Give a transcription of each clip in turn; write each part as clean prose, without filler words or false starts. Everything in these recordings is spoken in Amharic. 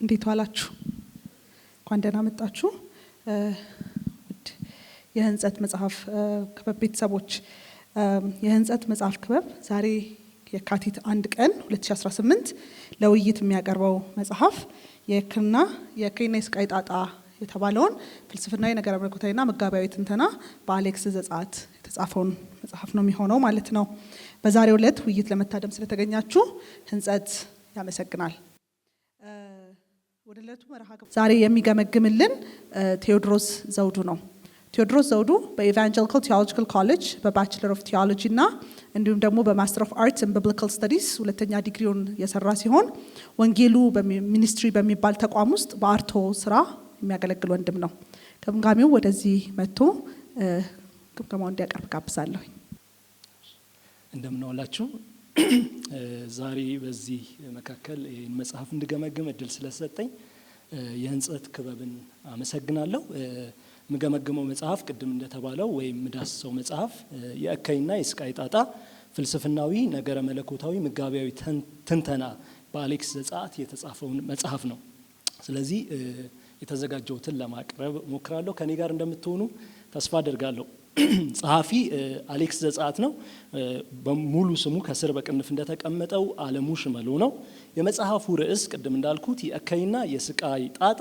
እንዴት ዋላችሁ? እንኳን ደህና መጣችሁ። የህንጸት መጽሐፍ ክበብ ቤተሰቦች፣ የህንጸት መጽሐፍ ክበብ ዛሬ የካቲት 1 ቀን 2018 ለውይይት የሚያቀርበው መጽሐፍ የክርና የስቃይ ጣጣ የተባለውን ፍልስፍናዊ ነገረ መለኮታዊና መጋቢያዊ ትንተና በአሌክስ ዘጸአት የተጻፈውን መጽሐፍ ነው የሚሆነው ማለት ነው። በዛሬው ዕለት ውይይት ለመታደም ስለተገኛችሁ ህንጸት ያመሰግናል። ወደ ዕለቱ መርሃ ግብር ዛሬ የሚገመግምልን ቴዎድሮስ ዘውዱ ነው። ቴዎድሮስ ዘውዱ በኢቫንጀሊካል ቲዮሎጂካል ኮሌጅ በባችለር ኦፍ ቲዮሎጂ እና እንዲሁም ደግሞ በማስተር ኦፍ አርትስ ኢን ቢብሊካል ስተዲስ ሁለተኛ ዲግሪውን የሰራ ሲሆን ወንጌሉ ሚኒስትሪ በሚባል ተቋም ውስጥ በአርቶ ስራ የሚያገለግል ወንድም ነው። ገምጋሚው ወደዚህ መጥቶ ግምገማውን እንዲያቀርብ ጋብዛለሁ። እንደምን ዋላችሁ። ዛሬ በዚህ መካከል ይህን መጽሐፍ እንድገመግም እድል ስለሰጠኝ የህንጸት ክበብን አመሰግናለሁ። የምገመግመው መጽሐፍ ቅድም እንደተባለው ወይም ምዳስሰው መጽሐፍ የእከይና የስቃይ ጣጣ ፍልስፍናዊ ነገረ መለኮታዊ መጋቢያዊ ትንተና በአሌክስ ዘጸአት የተጻፈውን መጽሐፍ ነው። ስለዚህ የተዘጋጀውትን ለማቅረብ ሞክራለሁ። ከኔ ጋር እንደምትሆኑ ተስፋ አደርጋለሁ። ጸሐፊ አሌክስ ዘጸአት ነው። በሙሉ ስሙ ከስር በቅንፍ እንደተቀመጠው አለሙ ሽመሎ ነው። የመጽሐፉ ርዕስ ቅድም እንዳልኩት የእከይና የስቃይ ጣጣ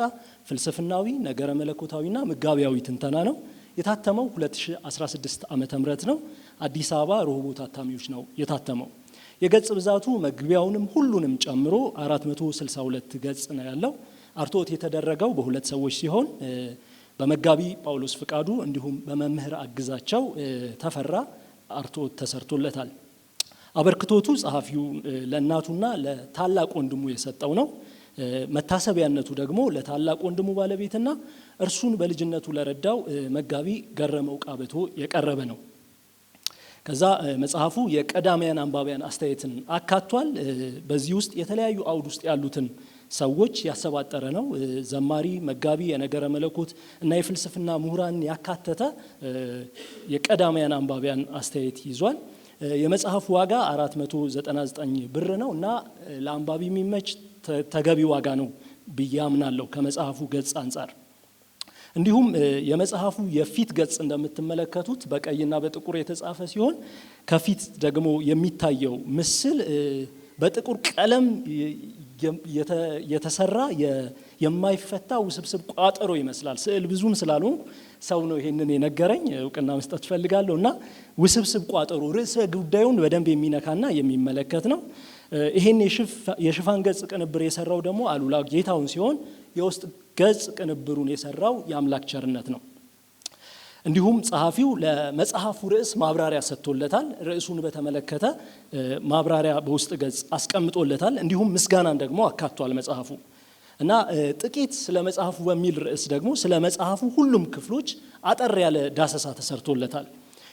ፍልስፍናዊ ነገረ መለኮታዊና መጋቢያዊ ትንተና ነው። የታተመው 2016 ዓመተ ምህረት ነው። አዲስ አበባ ሮሆቦት አታሚዎች ነው የታተመው። የገጽ ብዛቱ መግቢያውንም ሁሉንም ጨምሮ 462 ገጽ ነው ያለው። አርቶት የተደረገው በሁለት ሰዎች ሲሆን በመጋቢ ጳውሎስ ፍቃዱ እንዲሁም በመምህር አግዛቸው ተፈራ አርቶት ተሰርቶለታል። አበርክቶቱ ጸሐፊው ለእናቱና ለታላቅ ወንድሙ የሰጠው ነው። መታሰቢያነቱ ደግሞ ለታላቅ ወንድሙ ባለቤትና እርሱን በልጅነቱ ለረዳው መጋቢ ገረመው ቃበቶ የቀረበ ነው። ከዛ መጽሐፉ የቀዳማያን አንባቢያን አስተያየትን አካቷል። በዚህ ውስጥ የተለያዩ አውድ ውስጥ ያሉትን ሰዎች ያሰባጠረ ነው። ዘማሪ፣ መጋቢ፣ የነገረ መለኮት እና የፍልስፍና ምሁራን ያካተተ የቀዳማያን አንባቢያን አስተያየት ይዟል። የመጽሐፉ ዋጋ 499 ብር ነው እና ለአንባቢ የሚመች ተገቢ ዋጋ ነው ብዬ አምናለሁ ከመጽሐፉ ገጽ አንጻር። እንዲሁም የመጽሐፉ የፊት ገጽ እንደምትመለከቱት በቀይና በጥቁር የተጻፈ ሲሆን ከፊት ደግሞ የሚታየው ምስል በጥቁር ቀለም የተሰራ የማይፈታ ውስብስብ ቋጠሮ ይመስላል። ስዕል ብዙም ስላልሆንኩ ሰው ነው ይሄንን የነገረኝ፣ እውቅና መስጠት ፈልጋለሁ። እና ውስብስብ ቋጠሮ ርዕሰ ጉዳዩን በደንብ የሚነካና የሚመለከት ነው። ይሄን የሽፋን ገጽ ቅንብር የሰራው ደግሞ አሉላ ጌታውን ሲሆን የውስጥ ገጽ ቅንብሩን የሰራው የአምላክ ቸርነት ነው። እንዲሁም ጸሐፊው ለመጽሐፉ ርዕስ ማብራሪያ ሰጥቶለታል። ርዕሱን በተመለከተ ማብራሪያ በውስጥ ገጽ አስቀምጦለታል። እንዲሁም ምስጋናን ደግሞ አካቷል መጽሐፉ እና ጥቂት ስለ መጽሐፉ በሚል ርዕስ ደግሞ ስለ መጽሐፉ ሁሉም ክፍሎች አጠር ያለ ዳሰሳ ተሰርቶለታል።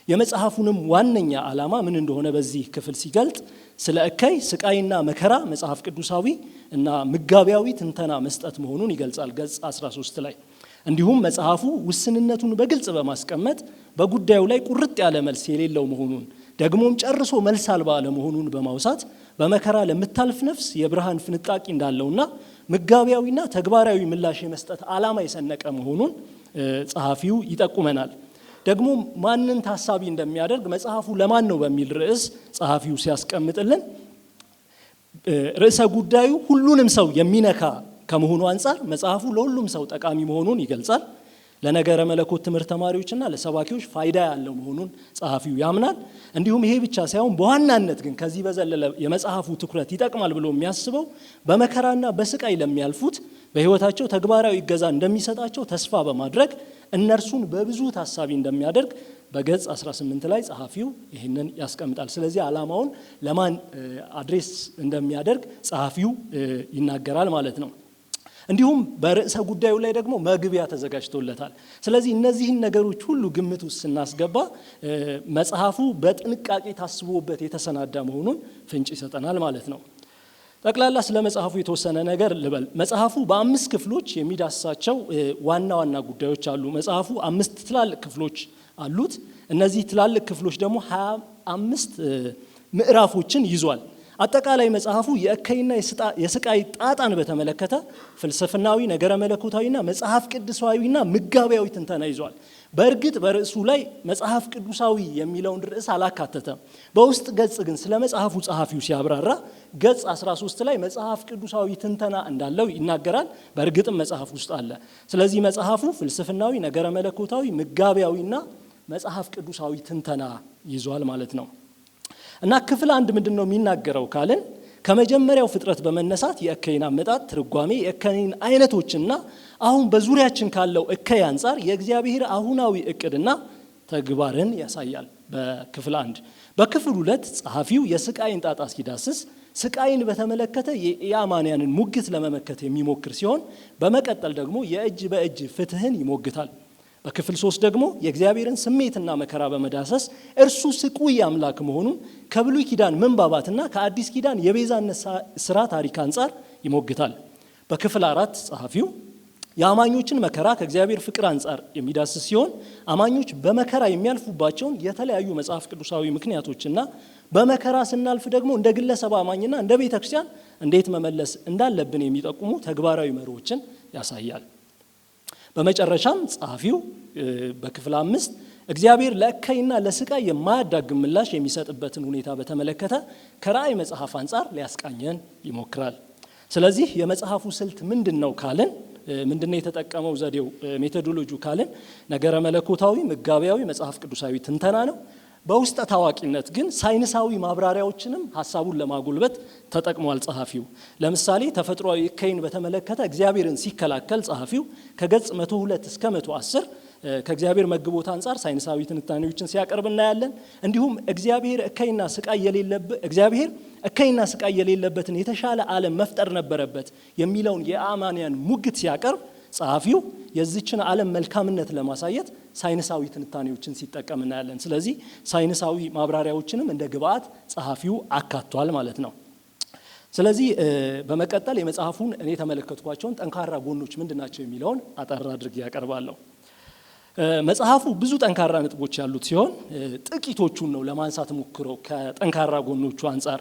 የመጽሐፉንም ዋነኛ ዓላማ ምን እንደሆነ በዚህ ክፍል ሲገልጥ ስለ እከይ ስቃይና መከራ መጽሐፍ ቅዱሳዊ እና መጋቢያዊ ትንተና መስጠት መሆኑን ይገልጻል ገጽ 13 ላይ። እንዲሁም መጽሐፉ ውስንነቱን በግልጽ በማስቀመጥ በጉዳዩ ላይ ቁርጥ ያለ መልስ የሌለው መሆኑን ደግሞም ጨርሶ መልስ አልባ አለመሆኑን በማውሳት በመከራ ለምታልፍ ነፍስ የብርሃን ፍንጣቂ እንዳለውና መጋቢያዊና ተግባራዊ ምላሽ የመስጠት ዓላማ የሰነቀ መሆኑን ጸሐፊው ይጠቁመናል። ደግሞ ማንን ታሳቢ እንደሚያደርግ መጽሐፉ ለማን ነው በሚል ርዕስ ጸሐፊው ሲያስቀምጥልን ርዕሰ ጉዳዩ ሁሉንም ሰው የሚነካ ከመሆኑ አንጻር መጽሐፉ ለሁሉም ሰው ጠቃሚ መሆኑን ይገልጻል። ለነገረ መለኮት ትምህርት ተማሪዎችና ለሰባኪዎች ፋይዳ ያለው መሆኑን ጸሐፊው ያምናል። እንዲሁም ይሄ ብቻ ሳይሆን በዋናነት ግን ከዚህ በዘለለ የመጽሐፉ ትኩረት ይጠቅማል ብሎ የሚያስበው በመከራና በስቃይ ለሚያልፉት በሕይወታቸው ተግባራዊ እገዛ እንደሚሰጣቸው ተስፋ በማድረግ እነርሱን በብዙ ታሳቢ እንደሚያደርግ በገጽ 18 ላይ ጸሐፊው ይህንን ያስቀምጣል። ስለዚህ ዓላማውን ለማን አድሬስ እንደሚያደርግ ጸሐፊው ይናገራል ማለት ነው። እንዲሁም በርዕሰ ጉዳዩ ላይ ደግሞ መግቢያ ተዘጋጅቶለታል። ስለዚህ እነዚህን ነገሮች ሁሉ ግምት ውስጥ ስናስገባ መጽሐፉ በጥንቃቄ ታስቦበት የተሰናዳ መሆኑን ፍንጭ ይሰጠናል ማለት ነው። ጠቅላላ ስለ መጽሐፉ የተወሰነ ነገር ልበል። መጽሐፉ በ5 ክፍሎች የሚዳስሳቸው ዋና ዋና ጉዳዮች አሉ። መጽሐፉ 5 ትላልቅ ክፍሎች አሉት። እነዚህ ትላልቅ ክፍሎች ደግሞ 25 ምዕራፎችን ይዟል። አጠቃላይ መጽሐፉ የእከይና የስቃይ ጣጣን በተመለከተ ፍልስፍናዊ፣ ነገረ መለኮታዊና መጽሐፍ ቅዱሳዊና ምጋቢያዊ ትንተና ይዟል። በእርግጥ በርዕሱ ላይ መጽሐፍ ቅዱሳዊ የሚለውን ርዕስ አላካተተም። በውስጥ ገጽ ግን ስለ መጽሐፉ ጸሐፊው ሲያብራራ ገጽ 13 ላይ መጽሐፍ ቅዱሳዊ ትንተና እንዳለው ይናገራል። በእርግጥም መጽሐፍ ውስጥ አለ። ስለዚህ መጽሐፉ ፍልስፍናዊ፣ ነገረ መለኮታዊ፣ ምጋቢያዊና መጽሐፍ ቅዱሳዊ ትንተና ይዟል ማለት ነው። እና ክፍል 1 ምንድነው የሚናገረው ካልን ከመጀመሪያው ፍጥረት በመነሳት የእከይን አመጣጥ፣ ትርጓሜ፣ የእከይን አይነቶችና አሁን በዙሪያችን ካለው እከይ አንጻር የእግዚአብሔር አሁናዊ እቅድና ተግባርን ያሳያል በክፍል 1። በክፍል 2 ጸሐፊው የስቃይን ጣጣ ሲዳስስ ስቃይን በተመለከተ የአማንያንን ሙግት ለመመከት የሚሞክር ሲሆን በመቀጠል ደግሞ የእጅ በእጅ ፍትህን ይሞግታል። በክፍል 3 ደግሞ የእግዚአብሔርን ስሜትና መከራ በመዳሰስ እርሱ ስቁይ አምላክ መሆኑን ከብሉይ ኪዳን ምንባባትና ከአዲስ ኪዳን የቤዛነት ስራ ታሪክ አንጻር ይሞግታል። በክፍል 4 ጸሐፊው የአማኞችን መከራ ከእግዚአብሔር ፍቅር አንጻር የሚዳስስ ሲሆን አማኞች በመከራ የሚያልፉባቸውን የተለያዩ መጽሐፍ ቅዱሳዊ ምክንያቶችና በመከራ ስናልፍ ደግሞ እንደ ግለሰብ አማኝና እንደ ቤተክርስቲያን እንዴት መመለስ እንዳለብን የሚጠቁሙ ተግባራዊ መርሆችን ያሳያል። በመጨረሻም ጸሐፊው በክፍል 5 እግዚአብሔር ለእከይና ለስቃይ የማያዳግም ምላሽ የሚሰጥበትን ሁኔታ በተመለከተ ከራእይ መጽሐፍ አንጻር ሊያስቃኘን ይሞክራል። ስለዚህ የመጽሐፉ ስልት ምንድነው ካልን ምንድነው የተጠቀመው ዘዴው ሜቶዶሎጂው ካልን ነገረ መለኮታዊ፣ ምጋቢያዊ፣ መጽሐፍ ቅዱሳዊ ትንተና ነው። በውስጠ ታዋቂነት ግን ሳይንሳዊ ማብራሪያዎችንም ሐሳቡን ለማጎልበት ተጠቅሟል ጸሐፊው። ለምሳሌ ተፈጥሯዊ እከይን በተመለከተ እግዚአብሔርን ሲከላከል ጸሐፊው ከገጽ 102 እስከ 110 ከእግዚአብሔር መግቦት አንጻር ሳይንሳዊ ትንታኔዎችን ሲያቀርብ እናያለን። እንዲሁም እግዚአብሔር እከይና ስቃይ የሌለበትን የተሻለ ዓለም መፍጠር ነበረበት የሚለውን የአማንያን ሙግት ሲያቀርብ ጸሐፊው የዚችን ዓለም መልካምነት ለማሳየት ሳይንሳዊ ትንታኔዎችን ሲጠቀም እናያለን። ስለዚህ ሳይንሳዊ ማብራሪያዎችንም እንደ ግብአት ጸሐፊው አካቷል ማለት ነው። ስለዚህ በመቀጠል የመጽሐፉን እኔ የተመለከትኳቸውን ጠንካራ ጎኖች ምንድናቸው የሚለውን አጠር አድርጌ ያቀርባለሁ። መጽሐፉ ብዙ ጠንካራ ነጥቦች ያሉት ሲሆን ጥቂቶቹን ነው ለማንሳት ሞክረው ከጠንካራ ጎኖቹ አንጻር።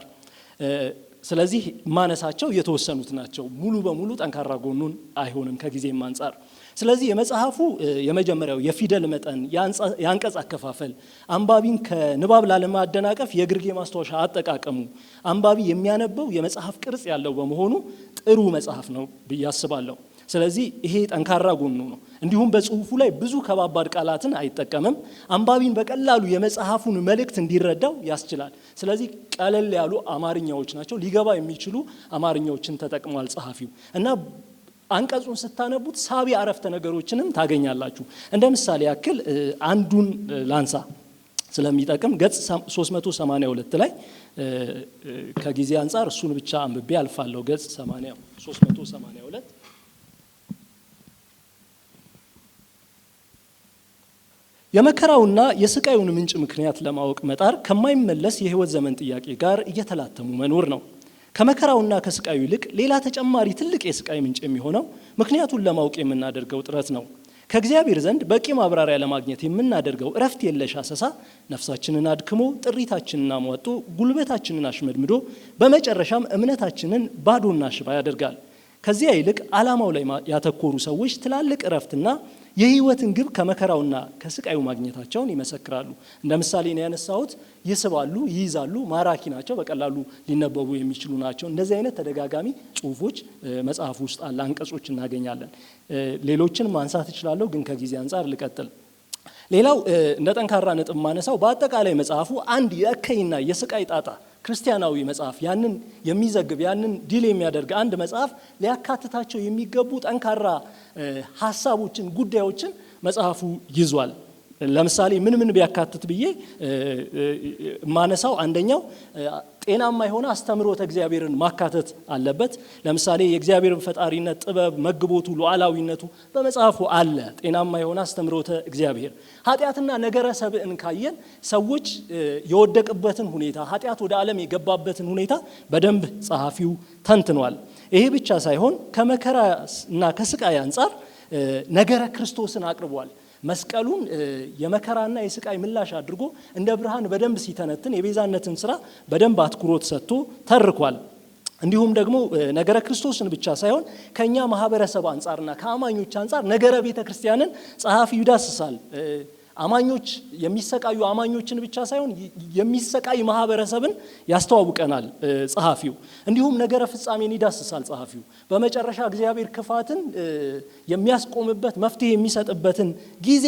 ስለዚህ ማነሳቸው የተወሰኑት ናቸው። ሙሉ በሙሉ ጠንካራ ጎኑን አይሆንም ከጊዜም አንጻር። ስለዚህ የመጽሐፉ የመጀመሪያው የፊደል መጠን፣ የአንቀጽ አከፋፈል፣ አንባቢን ከንባብ ላለማደናቀፍ የግርጌ ማስታወሻ አጠቃቀሙ፣ አንባቢ የሚያነበው የመጽሐፍ ቅርጽ ያለው በመሆኑ ጥሩ መጽሐፍ ነው ብዬ አስባለሁ። ስለዚህ ይሄ ጠንካራ ጎኑ ነው። እንዲሁም በጽሁፉ ላይ ብዙ ከባባድ ቃላትን አይጠቀምም። አንባቢን በቀላሉ የመጽሐፉን መልእክት እንዲረዳው ያስችላል። ስለዚህ ቀለል ያሉ አማርኛዎች ናቸው፣ ሊገባ የሚችሉ አማርኛዎችን ተጠቅሟል ጸሐፊው እና አንቀጹን ስታነቡት ሳቢ አረፍተ ነገሮችንም ታገኛላችሁ። እንደ ምሳሌ ያክል አንዱን ላንሳ ስለሚጠቅም ገጽ 382 ላይ ከጊዜ አንጻር እሱን ብቻ አንብቤ አልፋለሁ። ገጽ 382 የመከራውና የስቃዩን ምንጭ ምክንያት ለማወቅ መጣር ከማይመለስ የህይወት ዘመን ጥያቄ ጋር እየተላተሙ መኖር ነው። ከመከራውና ከስቃዩ ይልቅ ሌላ ተጨማሪ ትልቅ የስቃይ ምንጭ የሚሆነው ምክንያቱን ለማወቅ የምናደርገው ጥረት ነው። ከእግዚአብሔር ዘንድ በቂ ማብራሪያ ለማግኘት የምናደርገው እረፍት የለሽ አሰሳ ነፍሳችንን አድክሞ ጥሪታችንን አሟጦ ጉልበታችንን አሽመድምዶ በመጨረሻም እምነታችንን ባዶና ሽባ ያደርጋል። ከዚያ ይልቅ ዓላማው ላይ ያተኮሩ ሰዎች ትላልቅ እረፍትና የህይወትን ግብ ከመከራውና ከስቃዩ ማግኘታቸውን ይመሰክራሉ። እንደ ምሳሌ ነው ያነሳሁት። ይስባሉ፣ ይይዛሉ፣ ማራኪ ናቸው፣ በቀላሉ ሊነበቡ የሚችሉ ናቸው። እንደዚህ አይነት ተደጋጋሚ ጽሁፎች መጽሐፍ ውስጥ አለ፣ አንቀጾች እናገኛለን። ሌሎችን ማንሳት እችላለሁ፣ ግን ከጊዜ አንጻር ልቀጥል። ሌላው እንደ ጠንካራ ነጥብ ማነሳው በአጠቃላይ መጽሐፉ አንድ የእከይና የስቃይ ጣጣ ክርስቲያናዊ መጽሐፍ ያንን የሚዘግብ ያንን ዲል የሚያደርግ አንድ መጽሐፍ ሊያካትታቸው የሚገቡ ጠንካራ ሐሳቦችን፣ ጉዳዮችን መጽሐፉ ይዟል። ለምሳሌ ምን ቢያካትት ብዬ ማነሳው አንደኛው ጤናማ የሆነ አስተምሮተ እግዚአብሔርን ማካተት አለበት። ለምሳሌ የእግዚአብሔርን ፈጣሪነት፣ ጥበብ፣ መግቦቱ፣ ሉዓላዊነቱ በመጽሐፉ አለ። ጤናማ የሆነ አስተምሮተ እግዚአብሔር። ኃጢአትና ነገረ ሰብእን ካየን ሰዎች የወደቅበትን ሁኔታ፣ ኃጢአት ወደ ዓለም የገባበትን ሁኔታ በደንብ ጸሐፊው ተንትኗል። ይሄ ብቻ ሳይሆን ከመከራና ከስቃይ አንጻር ነገረ ክርስቶስን አቅርቧል። መስቀሉን የመከራና የስቃይ ምላሽ አድርጎ እንደ ብርሃን በደንብ ሲተነትን የቤዛነትን ስራ በደንብ አትኩሮት ሰጥቶ ተርኳል። እንዲሁም ደግሞ ነገረ ክርስቶስን ብቻ ሳይሆን ከኛ ማህበረሰብ አንጻርና ከአማኞች አንጻር ነገረ ቤተ ክርስቲያንን ጸሐፊው ይዳስሳል። አማኞች የሚሰቃዩ አማኞችን ብቻ ሳይሆን የሚሰቃይ ማህበረሰብን ያስተዋውቀናል ጸሐፊው። እንዲሁም ነገረ ፍጻሜን ይዳስሳል ጸሐፊው። በመጨረሻ እግዚአብሔር ክፋትን የሚያስቆምበት መፍትሄ የሚሰጥበትን ጊዜ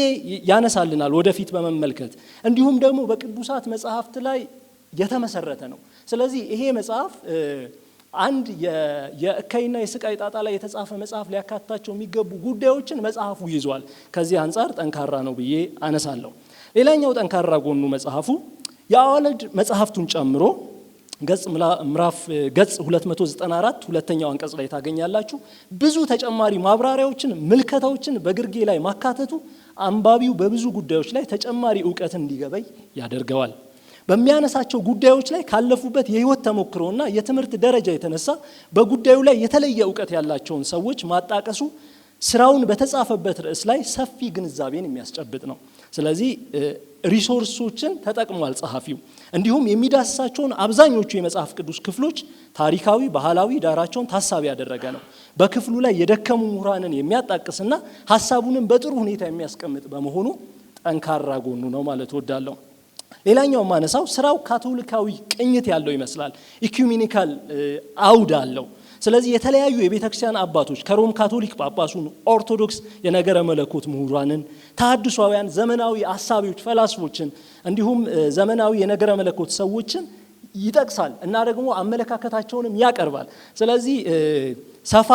ያነሳልናል ወደፊት በመመልከት። እንዲሁም ደግሞ በቅዱሳት መጽሐፍት ላይ የተመሰረተ ነው። ስለዚህ ይሄ መጽሐፍ አንድ የእከይና የስቃይ ጣጣ ላይ የተጻፈ መጽሐፍ ሊያካትታቸው የሚገቡ ጉዳዮችን መጽሐፉ ይዟል። ከዚህ አንጻር ጠንካራ ነው ብዬ አነሳለሁ። ሌላኛው ጠንካራ ጎኑ መጽሐፉ የአዋልድ መጽሐፍቱን ጨምሮ ገጽ 294 ሁለተኛው አንቀጽ ላይ ታገኛላችሁ። ብዙ ተጨማሪ ማብራሪያዎችን፣ ምልከታዎችን በግርጌ ላይ ማካተቱ አንባቢው በብዙ ጉዳዮች ላይ ተጨማሪ ዕውቀትን እንዲገበይ ያደርገዋል። በሚያነሳቸው ጉዳዮች ላይ ካለፉበት የህይወት ተሞክሮና የትምህርት ደረጃ የተነሳ በጉዳዩ ላይ የተለየ ዕውቀት ያላቸውን ሰዎች ማጣቀሱ ስራውን በተጻፈበት ርዕስ ላይ ሰፊ ግንዛቤን የሚያስጨብጥ ነው። ስለዚህ ሪሶርሶችን ተጠቅሟል ጸሐፊው። እንዲሁም የሚዳስሳቸውን አብዛኞቹ የመጽሐፍ ቅዱስ ክፍሎች ታሪካዊ፣ ባህላዊ ዳራቸውን ታሳቢ ያደረገ ነው። በክፍሉ ላይ የደከሙ ምሁራንን የሚያጣቅስና ሀሳቡንም በጥሩ ሁኔታ የሚያስቀምጥ በመሆኑ ጠንካራ ጎኑ ነው ማለት እወዳለሁ። ሌላኛው ማነሳው ስራው ካቶሊካዊ ቅኝት ያለው ይመስላል። ኢኩሜኒካል አውድ አለው። ስለዚህ የተለያዩ የቤተክርስቲያን አባቶች ከሮም ካቶሊክ ጳጳሱን፣ ኦርቶዶክስ የነገረ መለኮት ምሁራንን፣ ተሐድሷውያን ዘመናዊ አሳቢዎች፣ ፈላስፎችን እንዲሁም ዘመናዊ የነገረ መለኮት ሰዎችን ይጠቅሳል እና ደግሞ አመለካከታቸውንም ያቀርባል። ስለዚህ ሰፋ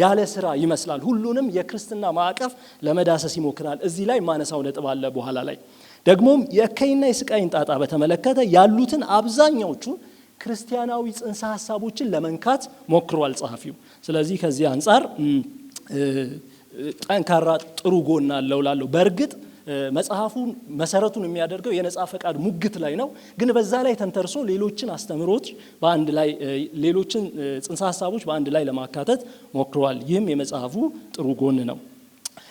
ያለ ስራ ይመስላል። ሁሉንም የክርስትና ማዕቀፍ ለመዳሰስ ይሞክራል። እዚህ ላይ ማነሳው ነጥብ አለ በኋላ ላይ። ደግሞም የእከይና የስቃይን ጣጣ በተመለከተ ያሉትን አብዛኛዎቹ ክርስቲያናዊ ጽንሰ ሐሳቦችን ለመንካት ሞክሯል ጸሐፊው። ስለዚህ ከዚህ አንጻር ጠንካራ ጥሩ ጎን አለው ላለው። በእርግጥ መጽሐፉን መሰረቱን የሚያደርገው የነጻ ፈቃድ ሙግት ላይ ነው። ግን በዛ ላይ ተንተርሶ ሌሎችን አስተምሮች በአንድ ላይ ሌሎችን ጽንሰ ሐሳቦች በአንድ ላይ ለማካተት ሞክሯል። ይህም የመጽሐፉ ጥሩ ጎን ነው።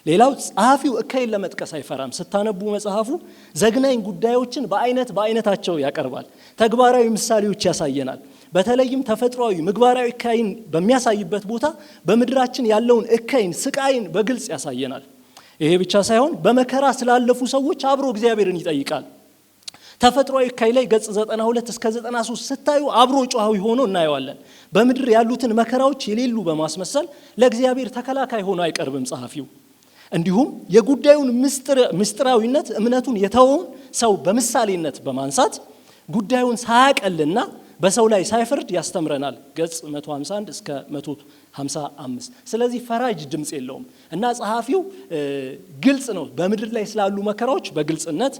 ሌላው ጸሐፊው እከይን ለመጥቀስ አይፈራም። ስታነቡ መጽሐፉ ዘግናኝ ጉዳዮችን በአይነታቸው ያቀርባል። ተግባራዊ ምሳሌዎች ያሳየናል። በተለይም ተፈጥሯዊ ምግባራዊ እከይን በሚያሳይበት ቦታ በምድራችን ያለውን እከይን፣ ስቃይን በግልጽ ያሳየናል። ይሄ ብቻ ሳይሆን በመከራ ስላለፉ ሰዎች አብሮ እግዚአብሔርን ይጠይቃል። ተፈጥሯዊ እከይ ላይ ገጽ 92 እስከ 93 ስታዩ አብሮ ጨዋዊ ሆኖ እናየዋለን። በምድር ያሉትን መከራዎች የሌሉ በማስመሰል ለእግዚአብሔር ተከላካይ ሆኖ አይቀርብም ጸሐፊው። እንዲሁም የጉዳዩን ምስጢራዊነት እምነቱን የተወውን ሰው በምሳሌነት በማንሳት ጉዳዩን ሳያቀልና በሰው ላይ ሳይፈርድ ያስተምረናል። ገጽ 151 እስከ 155። ስለዚህ ፈራጅ ድምጽ የለውም እና ጸሐፊው ግልጽ ነው። በምድር ላይ ስላሉ መከራዎች በግልጽነት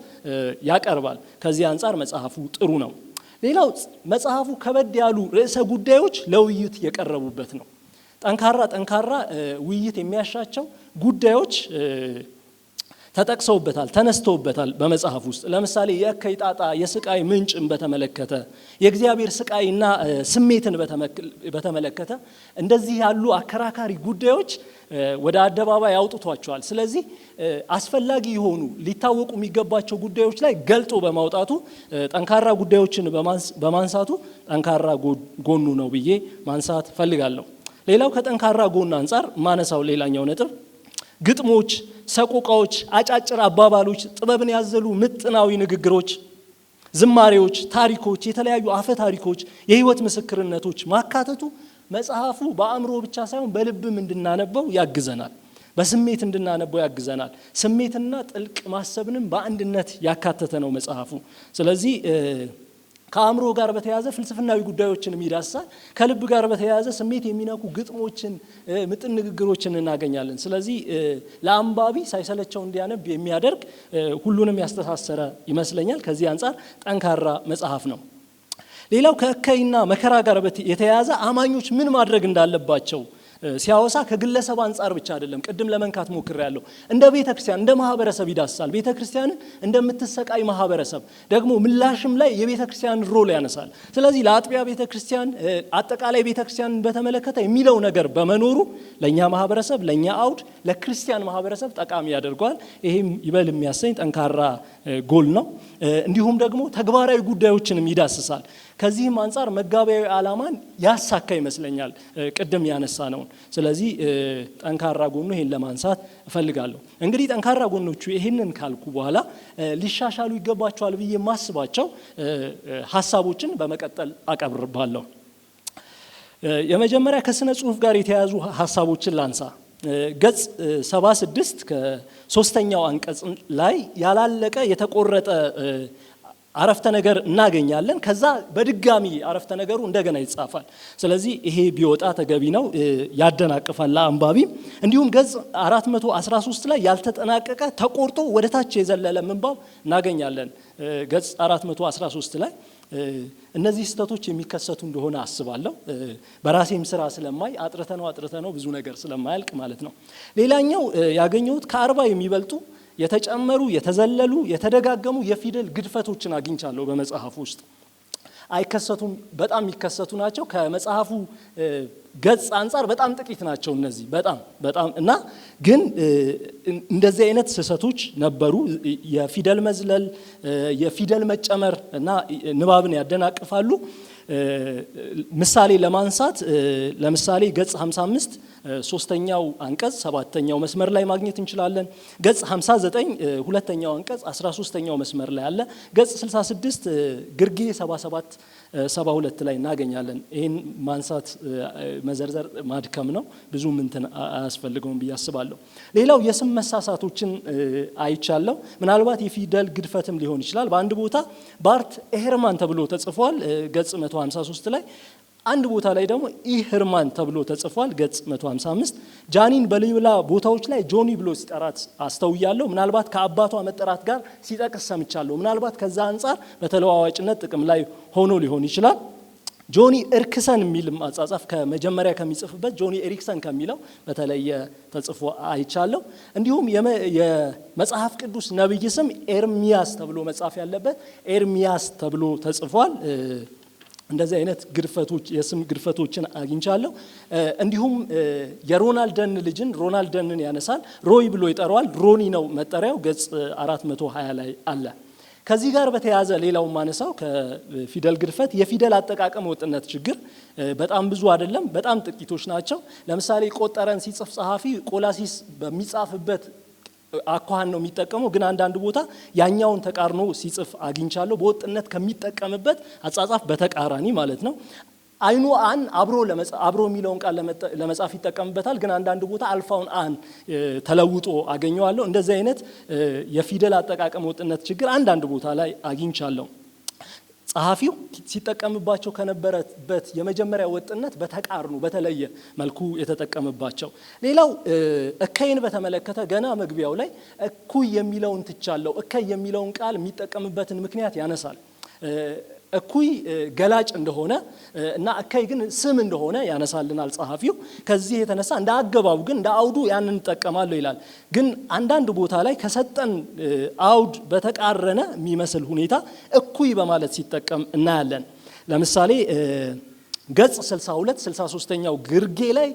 ያቀርባል። ከዚህ አንጻር መጽሐፉ ጥሩ ነው። ሌላው መጽሐፉ ከበድ ያሉ ርዕሰ ጉዳዮች ለውይይት የቀረቡበት ነው። ጠንካራ ውይይት የሚያሻቸው ጉዳዮች ተጠቅሰውበታል፣ ተነስተውበታል በመጽሐፍ ውስጥ። ለምሳሌ የእከይ ጣጣ የስቃይ ምንጭን በተመለከተ፣ የእግዚአብሔር ስቃይና ስሜትን በተመለከተ እንደዚህ ያሉ አከራካሪ ጉዳዮች ወደ አደባባይ ያውጥቷቸዋል። ስለዚህ አስፈላጊ የሆኑ ሊታወቁ የሚገባቸው ጉዳዮች ላይ ገልጦ በማውጣቱ ጠንካራ ጉዳዮችን በማንሳቱ ጠንካራ ጎኑ ነው ብዬ ማንሳት ፈልጋለሁ። ሌላው ከጠንካራ ጎን አንጻር ማነሳው ሌላኛው ነጥብ ግጥሞች፣ ሰቆቃዎች፣ አጫጭር አባባሎች፣ ጥበብን ያዘሉ ምጥናዊ ንግግሮች፣ ዝማሬዎች፣ ታሪኮች፣ የተለያዩ አፈ ታሪኮች፣ የህይወት ምስክርነቶች ማካተቱ መጽሐፉ በአእምሮ ብቻ ሳይሆን በልብም እንድናነበው ያግዘናል። በስሜት እንድናነበው ያግዘናል። ስሜትና ጥልቅ ማሰብንም በአንድነት ያካተተ ነው መጽሐፉ። ስለዚህ ከአእምሮ ጋር በተያያዘ ፍልስፍናዊ ጉዳዮችን ይዳስሳል። ከልብ ጋር በተያያዘ ስሜት የሚነኩ ግጥሞችን፣ ምጥን ንግግሮችን እናገኛለን። ስለዚህ ለአንባቢ ሳይሰለቸው እንዲያነብ የሚያደርግ ሁሉንም ያስተሳሰረ ይመስለኛል። ከዚህ አንጻር ጠንካራ መጽሐፍ ነው። ሌላው ከእከይና መከራ ጋር የተያያዘ አማኞች ምን ማድረግ እንዳለባቸው ሲያወሳ ከግለሰብ አንጻር ብቻ አይደለም። ቅድም ለመንካት ሞክሬያለሁ። እንደ ቤተክርስቲያን እንደ ማህበረሰብ ይዳስሳል። ቤተክርስቲያንን እንደምትሰቃይ ማህበረሰብ ደግሞ ምላሽም ላይ የቤተክርስቲያን ሮል ያነሳል። ስለዚህ ለአጥቢያ ቤተክርስቲያን አጠቃላይ ቤተክርስቲያንን በተመለከተ የሚለው ነገር በመኖሩ ለኛ ማህበረሰብ፣ ለኛ አውድ፣ ለክርስቲያን ማህበረሰብ ጠቃሚ ያደርገዋል። ይሄም ይበል የሚያሰኝ ጠንካራ ጎል ነው። እንዲሁም ደግሞ ተግባራዊ ጉዳዮችንም ይዳስሳል። ከዚህም አንጻር መጋቢያዊ ዓላማን ያሳካ ይመስለኛል ቅድም ያነሳ ነው። ስለዚህ ጠንካራ ጎኑ ይሄን ለማንሳት እፈልጋለሁ። እንግዲህ ጠንካራ ጎኖቹ ይሄንን ካልኩ በኋላ ሊሻሻሉ ይገባቸዋል ብዬ የማስባቸው ሀሳቦችን በመቀጠል አቀርባለሁ። የመጀመሪያ ከስነ ጽሁፍ ጋር የተያያዙ ሀሳቦችን ላንሳ። ገጽ 76 ከ3ኛው አንቀጽ ላይ ያላለቀ የተቆረጠ አረፍተ ነገር እናገኛለን። ከዛ በድጋሚ አረፍተ ነገሩ እንደገና ይጻፋል። ስለዚህ ይሄ ቢወጣ ተገቢ ነው፣ ያደናቅፋል አንባቢ። እንዲሁም ገጽ 413 ላይ ያልተጠናቀቀ ተቆርጦ ወደ ታች የዘለለ ምንባብ እናገኛለን። ገጽ 413 ላይ እነዚህ ስህተቶች የሚከሰቱ እንደሆነ አስባለሁ። በራሴም ስራ ስለማይ አጥርተነው ብዙ ነገር ስለማያልቅ ማለት ነው። ሌላኛው ያገኘሁት ከ40 የሚበልጡ የተጨመሩ የተዘለሉ የተደጋገሙ የፊደል ግድፈቶችን አግኝቻለሁ በመጽሐፉ ውስጥ። አይከሰቱም፣ በጣም የሚከሰቱ ናቸው። ከመጽሐፉ ገጽ አንጻር በጣም ጥቂት ናቸው እነዚህ በጣም እና ግን እንደዚህ አይነት ስህተቶች ነበሩ። የፊደል መዝለል፣ የፊደል መጨመር እና ንባብን ያደናቅፋሉ። ምሳሌ ለማንሳት ለምሳሌ ገጽ 55 3ኛው አንቀጽ 7ኛው መስመር ላይ ማግኘት እንችላለን። ገጽ 59 2ኛው አንቀጽ 13ኛው መስመር ላይ አለ። ገጽ 66 ግርጌ 77 72 ላይ እናገኛለን። ይህን ማንሳት መዘርዘር ማድከም ነው፣ ብዙ እንትን አያስፈልገውም ብዬ አስባለሁ። ሌላው የስም መሳሳቶችን አይቻለሁ። ምናልባት የፊደል ግድፈትም ሊሆን ይችላል። በአንድ ቦታ ባርት ኤሄርማን ተብሎ ተጽፏል ገጽ 153 ላይ። አንድ ቦታ ላይ ደግሞ ኢህርማን ተብሎ ተጽፏል ገጽ 155። ጃኒን በሌላ ቦታዎች ላይ ጆኒ ብሎ ሲጠራት አስተውያለሁ። ምናልባት ከአባቷ መጠራት ጋር ሲጠቅስ ሰምቻለሁ። ምናልባት ከዛ አንጻር በተለዋዋጭነት ጥቅም ላይ ሆኖ ሊሆን ይችላል። ጆኒ ኤሪክሰን የሚል አጻጻፍ ከመጀመሪያ ከሚጽፍበት ጆኒ ኤሪክሰን ከሚለው በተለየ ተጽፎ አይቻለሁ። እንዲሁም የመጽሐፍ ቅዱስ ነብይ ስም ኤርሚያስ ተብሎ መጻፍ ያለበት ኤርሚያስ ተብሎ ተጽፏል። እንደዚህ አይነት ግድፈቶች የስም ግድፈቶችን አግኝቻለሁ። እንዲሁም የሮናልደን ልጅን ሮናልደንን ያነሳል፣ ሮይ ብሎ ይጠራዋል። ሮኒ ነው መጠሪያው። ገጽ 420 ላይ አለ። ከዚህ ጋር በተያያዘ ሌላው ማነሳው ከፊደል ግድፈት የፊደል አጠቃቀም ወጥነት ችግር በጣም ብዙ አይደለም፣ በጣም ጥቂቶች ናቸው። ለምሳሌ ቆጠረን ሲጽፍ ጸሐፊ ቆላሲስ በሚጻፍበት አኳኋን ነው የሚጠቀመው፣ ግን አንዳንድ ቦታ ያኛውን ተቃርኖ ሲጽፍ አግኝቻለሁ። በወጥነት ከሚጠቀምበት አጻጻፍ በተቃራኒ ማለት ነው። አይኑ አን አብሮ የሚለውን ቃል ለመጻፍ ይጠቀምበታል፣ ግን አንዳንድ ቦታ አልፋውን አን ተለውጦ አገኘዋለሁ። እንደዚህ አይነት የፊደል አጠቃቀም ወጥነት ችግር አንዳንድ ቦታ ላይ አግኝቻለሁ። ጸሐፊው ሲጠቀምባቸው ከነበረበት የመጀመሪያ ወጥነት በተቃርኖ በተለየ መልኩ የተጠቀምባቸው። ሌላው እከይን በተመለከተ ገና መግቢያው ላይ እኩይ የሚለውን ትቻለው። እከይ የሚለውን ቃል የሚጠቀምበትን ምክንያት ያነሳል። እኩይ ገላጭ እንደሆነ እና እከይ ግን ስም እንደሆነ ያነሳልናል ጸሐፊው። ከዚህ የተነሳ እንደ አገባቡ ግን እንደ አውዱ ያንን እንጠቀማለሁ ይላል። ግን አንዳንድ ቦታ ላይ ከሰጠን አውድ በተቃረነ የሚመስል ሁኔታ እኩይ በማለት ሲጠቀም እናያለን። ለምሳሌ ገጽ 62 63ኛው ግርጌ ላይ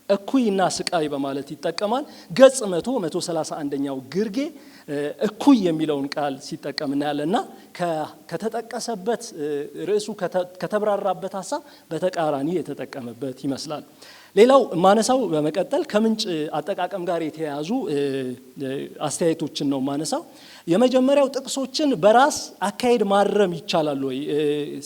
እኩይና ስቃይ በማለት ይጠቀማል። ገጽ 131ኛው ግርጌ እኩይ የሚለውን ቃል ሲጠቀም እናያለንና ከተጠቀሰበት ርዕሱ ከተብራራበት ሀሳብ በተቃራኒ የተጠቀመበት ይመስላል። ሌላው ማነሳው በመቀጠል ከምንጭ አጠቃቀም ጋር የተያያዙ አስተያየቶችን ነው ማነሳው። የመጀመሪያው ጥቅሶችን በራስ አካሄድ ማረም ይቻላል ወይ?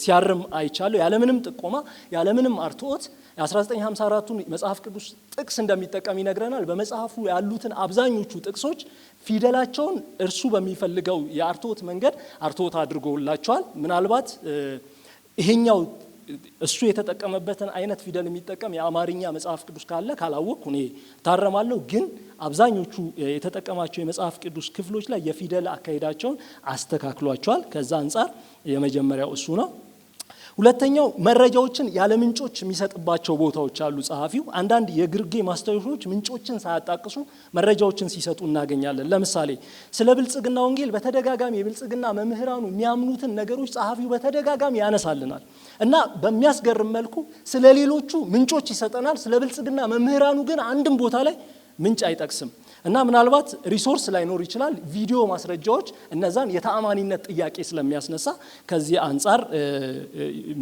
ሲያርም አይቻለሁ ያለምንም ጥቆማ ያለምንም አርትዖት። የ1954ቱን መጽሐፍ ቅዱስ ጥቅስ እንደሚጠቀም ይነግረናል። በመጽሐፉ ያሉትን አብዛኞቹ ጥቅሶች ፊደላቸውን እርሱ በሚፈልገው የአርትዖት መንገድ አርትዖት አድርጎላቸዋል። ምናልባት ይሄኛው እሱ የተጠቀመበትን አይነት ፊደል የሚጠቀም የአማርኛ መጽሐፍ ቅዱስ ካለ ካላወቅኩ እኔ ታረማለሁ። ግን አብዛኞቹ የተጠቀማቸው የመጽሐፍ ቅዱስ ክፍሎች ላይ የፊደል አካሄዳቸውን አስተካክሏቸዋል። ከዛ አንጻር የመጀመሪያው እሱ ነው። ሁለተኛው መረጃዎችን ያለ ምንጮች የሚሰጥባቸው ቦታዎች አሉ። ጸሐፊው አንዳንድ የግርጌ ማስታወሻዎች ምንጮችን ሳያጣቅሱ መረጃዎችን ሲሰጡ እናገኛለን። ለምሳሌ ስለ ብልጽግና ወንጌል በተደጋጋሚ የብልጽግና መምህራኑ የሚያምኑትን ነገሮች ጸሐፊው በተደጋጋሚ ያነሳልናል እና በሚያስገርም መልኩ ስለ ሌሎቹ ምንጮች ይሰጠናል። ስለ ብልጽግና መምህራኑ ግን አንድም ቦታ ላይ ምንጭ አይጠቅስም እና ምናልባት ሪሶርስ ላይኖር ይችላል። ቪዲዮ ማስረጃዎች እነዛን የተአማኒነት ጥያቄ ስለሚያስነሳ ከዚህ አንጻር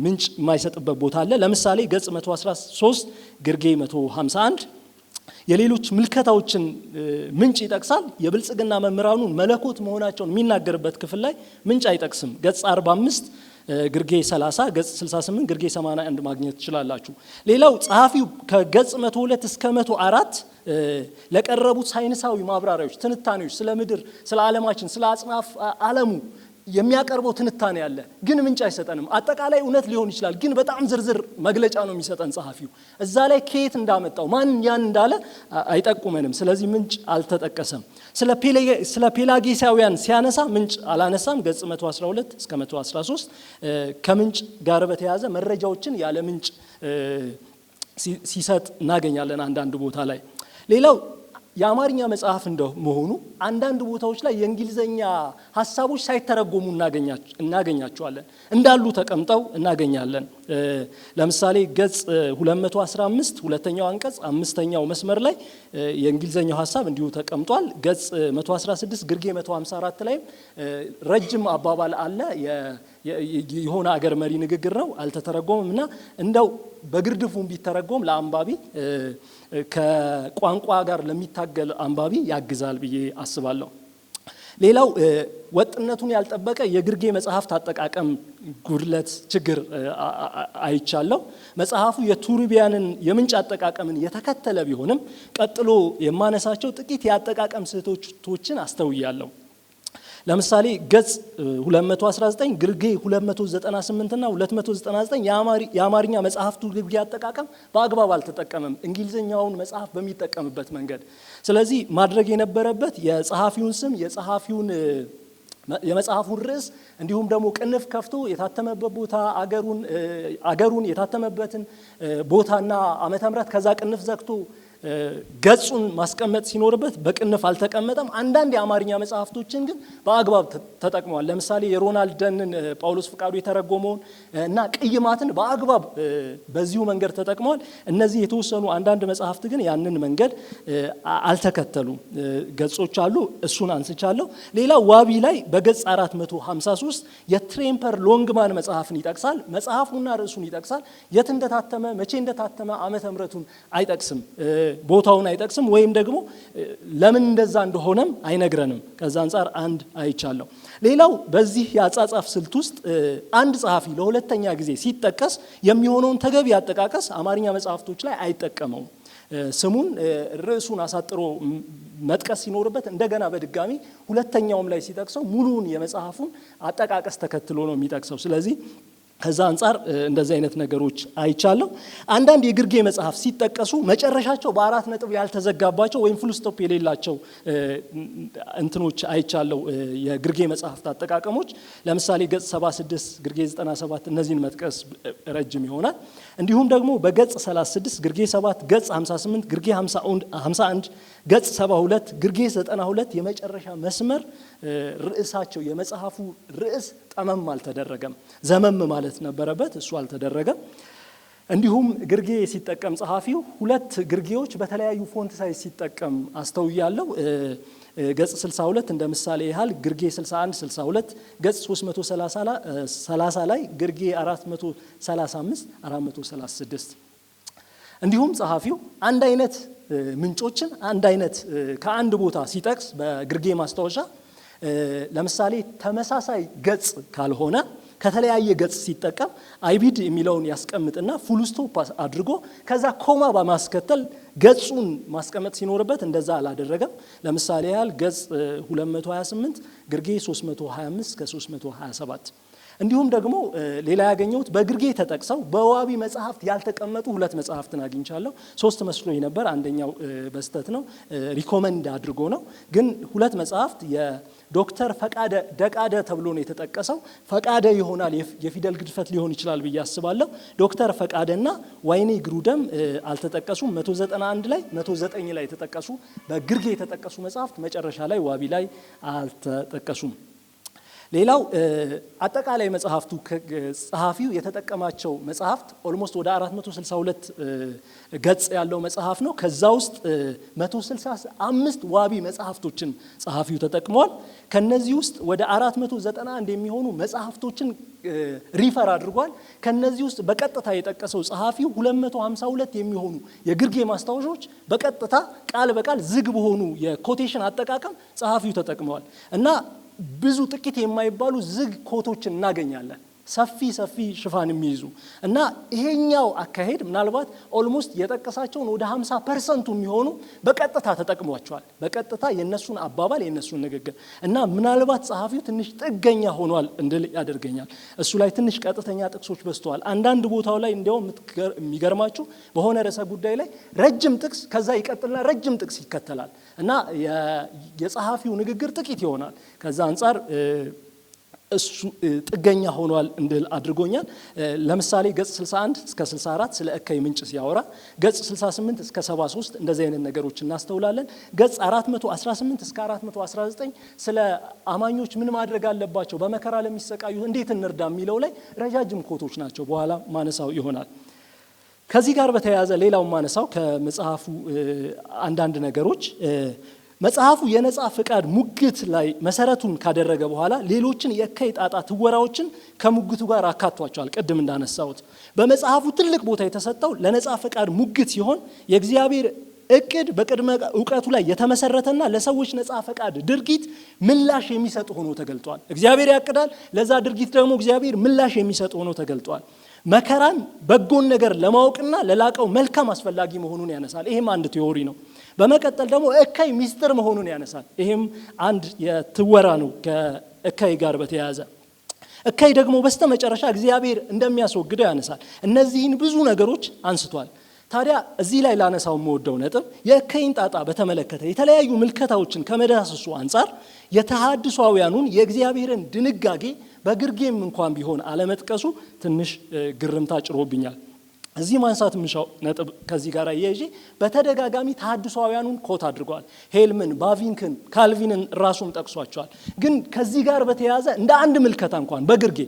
ምንጭ የማይሰጥበት ቦታ አለ። ለምሳሌ ገጽ 113 ግርጌ 151 የሌሎች ምልከታዎችን ምንጭ ይጠቅሳል። የብልጽግና መምህራኑን መለኮት መሆናቸውን የሚናገርበት ክፍል ላይ ምንጭ አይጠቅስም። ገጽ 45 ግርጌ 30 ገጽ 68 ግርጌ 81 ማግኘት ትችላላችሁ። ሌላው ጸሐፊው ከገጽ 102 እስከ 104 ለቀረቡት ሳይንሳዊ ማብራሪያዎች፣ ትንታኔዎች ስለ ምድር፣ ስለ ዓለማችን፣ ስለ አጽናፍ ዓለሙ የሚያቀርበው ትንታኔ አለ፣ ግን ምንጭ አይሰጠንም። አጠቃላይ እውነት ሊሆን ይችላል፣ ግን በጣም ዝርዝር መግለጫ ነው የሚሰጠን ጸሐፊው። እዛ ላይ ከየት እንዳመጣው ማን ያን እንዳለ አይጠቁመንም። ስለዚህ ምንጭ አልተጠቀሰም። ስለ ፔላጌሳውያን ሲያነሳ ምንጭ አላነሳም። ገጽ 112 እስከ 113 ከምንጭ ጋር በተያያዘ መረጃዎችን ያለ ምንጭ ሲሰጥ እናገኛለን አንዳንድ ቦታ ላይ። ሌላው የአማርኛ መጽሐፍ እንደመሆኑ አንዳንድ ቦታዎች ላይ የእንግሊዘኛ ሐሳቦች ሳይተረጎሙ እናገኛቸዋለን፣ እንዳሉ ተቀምጠው እናገኛለን። ለምሳሌ ገጽ 215 ሁለተኛው አንቀጽ 5ኛው መስመር ላይ የእንግሊዘኛው ሐሳብ እንዲሁ ተቀምጧል። ገጽ 116 ግርጌ 154 ላይ ረጅም አባባል አለ። የሆነ አገር መሪ ንግግር ነው፣ አልተተረጎመም እና እንደው በግርድፉም ቢተረጎም ለአንባቢ ከቋንቋ ጋር ለሚታገል አንባቢ ያግዛል ብዬ አስባለሁ። ሌላው ወጥነቱን ያልጠበቀ የግርጌ መጽሐፍት አጠቃቀም ጉድለት ችግር አይቻለሁ። መጽሐፉ የቱርቢያንን የምንጭ አጠቃቀምን የተከተለ ቢሆንም ቀጥሎ የማነሳቸው ጥቂት የአጠቃቀም ስህተቶችን አስተውያለሁ። ለምሳሌ ገጽ 219 ግርጌ 298 እና 299 የአማርኛ መጽሐፍቱ ግርጌ አጠቃቀም በአግባብ አልተጠቀመም እንግሊዘኛውን መጽሐፍ በሚጠቀምበት መንገድ። ስለዚህ ማድረግ የነበረበት የጸሐፊውን ስም፣ የመጽሐፉን ርዕስ እንዲሁም ደግሞ ቅንፍ ከፍቶ የታተመበት ቦታ፣ አገሩን የታተመበትን ቦታና ዓመተ ምሕረት ከዛ ቅንፍ ዘግቶ ገጹን ማስቀመጥ ሲኖርበት በቅንፍ አልተቀመጠም። አንዳንድ የአማርኛ መጽሐፍቶችን ግን በአግባብ ተጠቅመዋል። ለምሳሌ የሮናልደንን ጳውሎስ ፍቃዱ የተረጎመውን እና ቅይማትን በአግባብ በዚሁ መንገድ ተጠቅመዋል። እነዚህ የተወሰኑ አንዳንድ መጽሐፍት ግን ያንን መንገድ አልተከተሉም። ገጾች አሉ፣ እሱን አንስቻለሁ። ሌላ ዋቢ ላይ በገጽ 453 የትሬምፐር ሎንግማን መጽሐፍን ይጠቅሳል። መጽሐፉና ርዕሱን ይጠቅሳል። የት እንደታተመ፣ መቼ እንደታተመ ዓመተ ምሕረቱን አይጠቅስም፣ ቦታውን አይጠቅስም፣ ወይም ደግሞ ለምን እንደዛ እንደሆነም አይነግረንም። ከዛ አንጻር አንድ አይቻለሁ። ሌላው በዚህ የአጻጻፍ ስልት ውስጥ አንድ ጸሐፊ ለሁለተኛ ጊዜ ሲጠቀስ የሚሆነውን ተገቢ አጠቃቀስ አማርኛ መጽሐፍቶች ላይ አይጠቀመውም። ስሙን ርዕሱን አሳጥሮ መጥቀስ ሲኖርበት እንደገና በድጋሚ ሁለተኛውም ላይ ሲጠቅሰው ሙሉውን የመጽሐፉን አጠቃቀስ ተከትሎ ነው የሚጠቅሰው። ስለዚህ ከዛ አንጻር እንደዚህ አይነት ነገሮች አይቻለሁ። አንዳንድ የግርጌ መጽሐፍ ሲጠቀሱ መጨረሻቸው በአራት ነጥብ ያልተዘጋባቸው ወይም ፉል ስቶፕ የሌላቸው እንትኖች አይቻለሁ። የግርጌ መጽሐፍት አጠቃቀሞች ለምሳሌ ገጽ 76 ግርጌ 97 እነዚህን መጥቀስ ረጅም ይሆናል። እንዲሁም ደግሞ በገጽ 36 ግርጌ 7 ገጽ 58 ግርጌ 51 ገጽ 72 ግርጌ 92 የመጨረሻ መስመር ርዕሳቸው የመጽሐፉ ርዕስ ጠመም አልተደረገም። ዘመም ማለት ነበረበት፣ እሱ አልተደረገም። እንዲሁም ግርጌ ሲጠቀም ጸሐፊው ሁለት ግርጌዎች በተለያዩ ፎንት ሳይዝ ሲጠቀም አስተውያለሁ። ገጽ 62 እንደ ምሳሌ ያህል ግርጌ 61 62 ገጽ 330 ላይ ግርጌ 435 436 እንዲሁም ጸሐፊው አንድ አይነት ምንጮችን አንድ አይነት ከአንድ ቦታ ሲጠቅስ በግርጌ ማስታወሻ ለምሳሌ ተመሳሳይ ገጽ ካልሆነ ከተለያየ ገጽ ሲጠቀም አይቢድ የሚለውን ያስቀምጥና ፉል ስቶፕ አድርጎ ከዛ ኮማ በማስከተል ገጹን ማስቀመጥ ሲኖርበት እንደዛ አላደረገም። ለምሳሌ ያህል ገጽ 228 ግርጌ 325 ከ327 እንዲሁም ደግሞ ሌላ ያገኘሁት በግርጌ ተጠቅሰው በዋቢ መጽሐፍት ያልተቀመጡ ሁለት መጽሐፍትን አግኝቻለሁ። 3 መስሎኝ ነበር፣ አንደኛው በስተት ነው፣ ሪኮመንድ አድርጎ ነው። ግን ሁለት መጽሐፍት የዶክተር ፈቃደ ደቃደ ተብሎ ነው የተጠቀሰው። ፈቃደ ይሆናል የፊደል ግድፈት ሊሆን ይችላል ብዬ አስባለሁ። ዶክተር ፈቃደና ዋይኔ ግሩደም አልተጠቀሱም። 191 ላይ 109 ላይ የተጠቀሱ በግርጌ የተጠቀሱ መጽሐፍት መጨረሻ ላይ ዋቢ ላይ አልተጠቀሱም። ሌላው አጠቃላይ መጽሐፍቱ ጸሐፊው የተጠቀማቸው መጽሐፍት ኦልሞስት ወደ 462 ገጽ ያለው መጽሐፍ ነው። ከዛ ውስጥ 165 ዋቢ መጽሐፍቶችን ጸሐፊው ተጠቅሟል። ከነዚህ ውስጥ ወደ 491 የሚሆኑ መጽሐፍቶችን ሪፈር አድርጓል። ከነዚህ ውስጥ በቀጥታ የጠቀሰው ጸሐፊው 252 የሚሆኑ የግርጌ ማስታወሻዎች በቀጥታ ቃል በቃል ዝግ በሆኑ የኮቴሽን አጠቃቀም ጸሐፊው ተጠቅመዋል እና ብዙ ጥቂት የማይባሉ ዝግ ኮቶችን እናገኛለን፣ ሰፊ ሽፋን የሚይዙ እና ይሄኛው አካሄድ ምናልባት ኦልሞስት የጠቀሳቸውን ወደ 50% የሚሆኑ በቀጥታ ተጠቅሟቸዋል። በቀጥታ የነሱን አባባል የነሱን ንግግር እና ምናልባት ጸሐፊው ትንሽ ጥገኛ ሆኗል እንድል ያደርገኛል። እሱ ላይ ትንሽ ቀጥተኛ ጥቅሶች በዝተዋል። አንዳንድ ቦታው ላይ እንዲያውም የሚገርማችሁ በሆነ ርዕሰ ጉዳይ ላይ ረጅም ጥቅስ ከዛ ይቀጥልና ረጅም ጥቅስ ይከተላል እና የጸሐፊው ንግግር ጥቂት ይሆናል። ከዛ አንጻር እሱ ጥገኛ ሆኗል እንድል አድርጎኛል። ለምሳሌ ገጽ 61 እስከ 64 ስለ እከይ ምንጭ ሲያወራ፣ ገጽ 68 እስከ 73 እንደዚህ አይነት ነገሮች እናስተውላለን። ገጽ 418 እስከ 419 ስለ አማኞች ምን ማድረግ አለባቸው፣ በመከራ ለሚሰቃዩ እንዴት እንርዳ የሚለው ላይ ረጃጅም ኮቶች ናቸው። በኋላ ማነሳው ይሆናል። ከዚህ ጋር በተያያዘ ሌላው ማነሳው ከመጽሐፉ አንዳንድ ነገሮች መጽሐፉ የነጻ ፍቃድ ሙግት ላይ መሰረቱን ካደረገ በኋላ ሌሎችን የእከይ ጣጣ ትወራዎችን ከሙግቱ ጋር አካቷቸዋል። ቅድም እንዳነሳሁት በመጽሐፉ ትልቅ ቦታ የተሰጠው ለነጻ ፍቃድ ሙግት ሲሆን የእግዚአብሔር እቅድ በቅድመ ዕውቀቱ ላይ የተመሰረተና ለሰዎች ነጻ ፈቃድ ድርጊት ምላሽ የሚሰጥ ሆኖ ተገልጧል። እግዚአብሔር ያቅዳል፣ ለዛ ድርጊት ደግሞ እግዚአብሔር ምላሽ የሚሰጥ ሆኖ ተገልጧል። መከራን በጎን ነገር ለማወቅና ለላቀው መልካም አስፈላጊ መሆኑን ያነሳል። ይሄም አንድ ቲዮሪ ነው። በመቀጠል ደግሞ እከይ ሚስጥር መሆኑን ያነሳል። ይሄም አንድ የትወራ ነው ከእከይ ጋር በተያያዘ። እከይ ደግሞ በስተመጨረሻ እግዚአብሔር እንደሚያስወግደው ያነሳል። እነዚህን ብዙ ነገሮች አንስቷል። ታዲያ እዚህ ላይ ላነሳው የምወደው ነጥብ የእከይን ጣጣ በተመለከተ የተለያዩ ምልከታዎችን ከመዳሰሱ አንጻር የተሐድሷውያኑን የእግዚአብሔርን ድንጋጌ በግርጌም እንኳን ቢሆን አለመጥቀሱ ትንሽ ግርምታ ጭሮብኛል። እዚህ ማንሳት ምንሻው ነጥብ ከዚህ ጋር ያይዤ በተደጋጋሚ ተሐድሷውያኑን ኮት አድርገዋል። ሄልምን፣ ባቪንክን፣ ካልቪንን ራሱም ጠቅሷቸዋል። ግን ከዚህ ጋር በተያያዘ እንደ አንድ ምልከታ እንኳን በግርጌ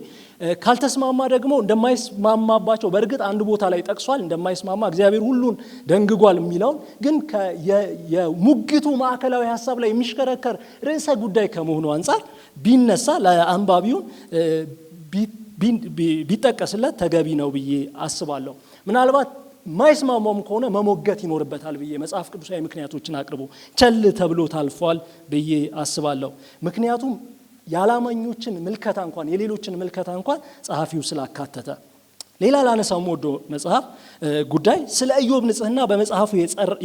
ካልተስማማ ደግሞ እንደማይስማማባቸው በእርግጥ አንድ ቦታ ላይ ጠቅሷል። እንደማይስማማ እግዚአብሔር ሁሉን ደንግጓል የሚለውን ግን የሙግቱ ማዕከላዊ ሀሳብ ላይ የሚሽከረከር ርዕሰ ጉዳይ ከመሆኑ አንጻር ቢነሳ ለአንባቢውን ቢጠቀስለት ተገቢ ነው ብዬ አስባለሁ። ምናልባት ማይስማማም ከሆነ መሞገት ይኖርበታል ብዬ መጽሐፍ ቅዱሳዊ ምክንያቶችን አቅርቦ ቸል ተብሎ ታልፏል ብዬ አስባለሁ። ምክንያቱም ያላማኞችን ምልከታ እንኳን የሌሎችን ምልከታ እንኳን ጸሐፊው ስላካተተ። ሌላ ላነሳው ወዶ መጽሐፍ ጉዳይ ስለ ኢዮብ ንጽህና በመጽሐፉ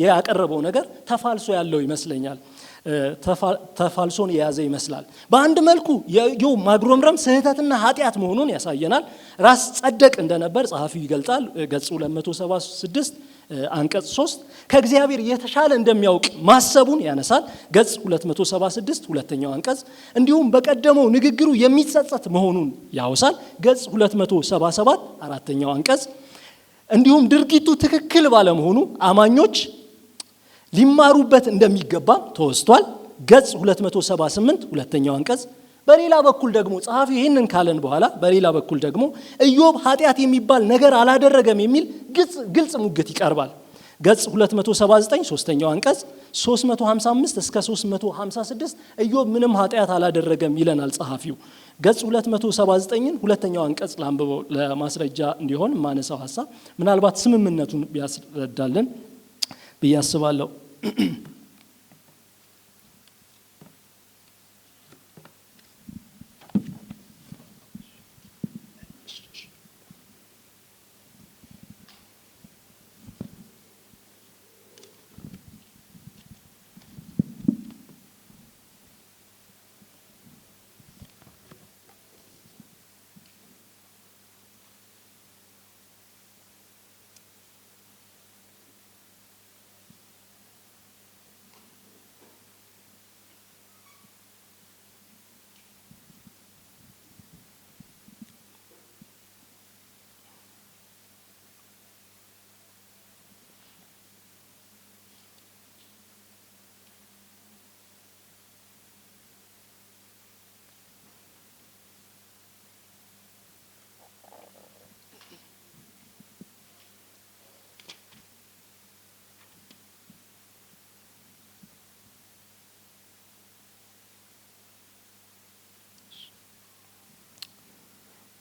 ያቀረበው ነገር ተፋልሶ ያለው ይመስለኛል። ተፋልሶን የያዘ ይመስላል። በአንድ መልኩ የኢዮብ ማግሮምረም ስህተትና ኃጢአት መሆኑን ያሳየናል። ራስ ጸደቅ እንደነበር ጸሐፊው ይገልጣል። ገጽ 276 አንቀጽ 3 ከእግዚአብሔር የተሻለ እንደሚያውቅ ማሰቡን ያነሳል። ገጽ 276 ሁለተኛው አንቀጽ እንዲሁም በቀደመው ንግግሩ የሚጸጸት መሆኑን ያወሳል። ገጽ 277 አራተኛው አንቀጽ እንዲሁም ድርጊቱ ትክክል ባለመሆኑ አማኞች ሊማሩበት እንደሚገባ ተወስቷል። ገጽ 278 ሁለተኛው አንቀጽ። በሌላ በኩል ደግሞ ጸሐፊ ይህንን ካለን በኋላ በሌላ በኩል ደግሞ ኢዮብ ኃጢአት የሚባል ነገር አላደረገም የሚል ግልጽ ሙግት ይቀርባል። ገጽ 279 ሶስተኛው አንቀጽ 355 እስከ 356 ኢዮብ ምንም ኃጢአት አላደረገም ይለናል ጸሐፊው። ገጽ 279ን ሁለተኛው አንቀጽ ላንብበው ለማስረጃ እንዲሆን ማነሳው ሐሳብ ምናልባት ስምምነቱን ቢያስረዳልን ብዬ አስባለሁ።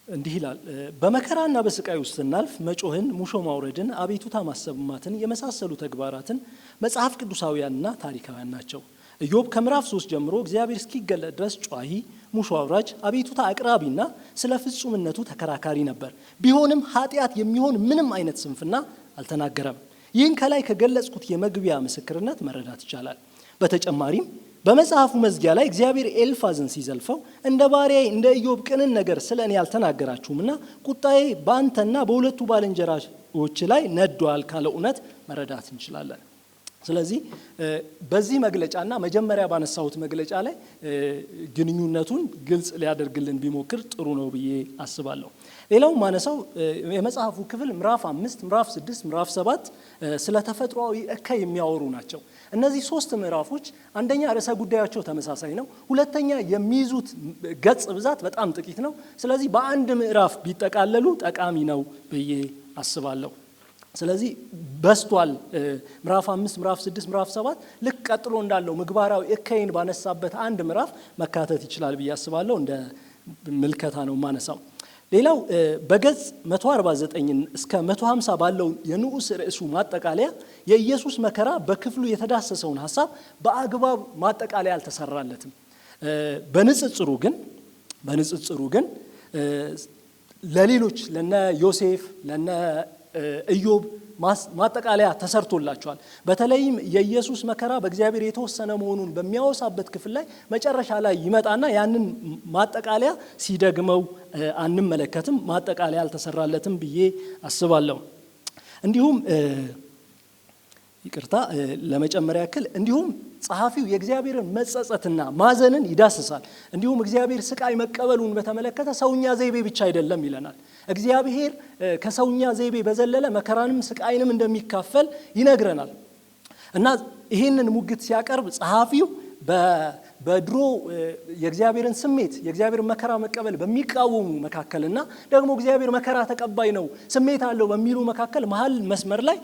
እንዲህ ይላል። በመከራና በስቃይ ውስጥ ስናልፍ መጮህን፣ ሙሾ ማውረድን፣ አቤቱታ ማሰማትን የመሳሰሉ ተግባራትን መጽሐፍ ቅዱሳዊያንና ታሪካውያን ናቸው። ኢዮብ ከምዕራፍ 3 ጀምሮ እግዚአብሔር እስኪገለጥ ድረስ ጯሂ፣ ሙሾ አውራጅ፣ አቤቱታ አቅራቢና ስለ ፍጹምነቱ ተከራካሪ ነበር። ቢሆንም ኃጢአት የሚሆን ምንም አይነት ስንፍና አልተናገረም። ይህን ከላይ ከገለጽኩት የመግቢያ ምስክርነት መረዳት ይቻላል። በተጨማሪም በመጽሐፉ መዝጊያ ላይ እግዚአብሔር ኤልፋዝን ሲዘልፈው እንደ ባሪያዬ እንደ ኢዮብ ቅንን ነገር ስለ እኔ አልተናገራችሁምና ቁጣዬ በአንተና በሁለቱ ባልንጀራዎች ላይ ነዷል ካለ እውነት መረዳት እንችላለን። ስለዚህ በዚህ መግለጫና መጀመሪያ ባነሳሁት መግለጫ ላይ ግንኙነቱን ግልጽ ሊያደርግልን ቢሞክር ጥሩ ነው ብዬ አስባለሁ። ሌላው ማነሳው የመጽሐፉ ክፍል ምዕራፍ 5፣ ምዕራፍ 6፣ ምዕራፍ 7 ስለ ተፈጥሯዊ እከይ የሚያወሩ ናቸው። እነዚህ 3 ምዕራፎች አንደኛ ርዕሰ ጉዳያቸው ተመሳሳይ ነው፣ ሁለተኛ የሚይዙት ገጽ ብዛት በጣም ጥቂት ነው። ስለዚህ በአንድ ምዕራፍ ቢጠቃለሉ ጠቃሚ ነው ብዬ አስባለሁ። ስለዚህ በስቷል። ምዕራፍ 5፣ ምዕራፍ 6፣ ምዕራፍ 7 ልክ ቀጥሎ እንዳለው ምግባራዊ እከይን ባነሳበት አንድ ምዕራፍ መካተት ይችላል ብዬ አስባለሁ። እንደ ምልከታ ነው ማነሳው። ሌላው በገጽ 149 እስከ 150 ባለው የንዑስ ርዕሱ ማጠቃለያ የኢየሱስ መከራ በክፍሉ የተዳሰሰውን ሐሳብ በአግባብ ማጠቃለያ አልተሰራለትም። በንጽጽሩ ግን ለሌሎች ለነ ዮሴፍ ለነ ኢዮብ ማጠቃለያ ተሰርቶላቸዋል። በተለይም የኢየሱስ መከራ በእግዚአብሔር የተወሰነ መሆኑን በሚያወሳበት ክፍል ላይ መጨረሻ ላይ ይመጣና ያንን ማጠቃለያ ሲደግመው አንመለከትም። ማጠቃለያ አልተሰራለትም ብዬ አስባለሁ። እንዲሁም ለመጨመሪያ ያክል እንዲሁም ጸሐፊው የእግዚአብሔርን መጸጸትና ማዘንን ይዳስሳል። እንዲሁም እግዚአብሔር ስቃይ መቀበሉን በተመለከተ ሰውኛ ዘይቤ ብቻ አይደለም ይለናል። እግዚአብሔር ከሰውኛ ዘይቤ በዘለለ መከራንም ስቃይንም እንደሚካፈል ይነግረናል። እና ይህንን ሙግት ሲያቀርብ ጸሐፊው በድሮ የእግዚአብሔርን ስሜት የእግዚአብሔርን መከራ መቀበል በሚቃወሙ መካከልና ደግሞ እግዚአብሔር መከራ ተቀባይ ነው ስሜት አለው በሚሉ መካከል መሀል መስመር ላይ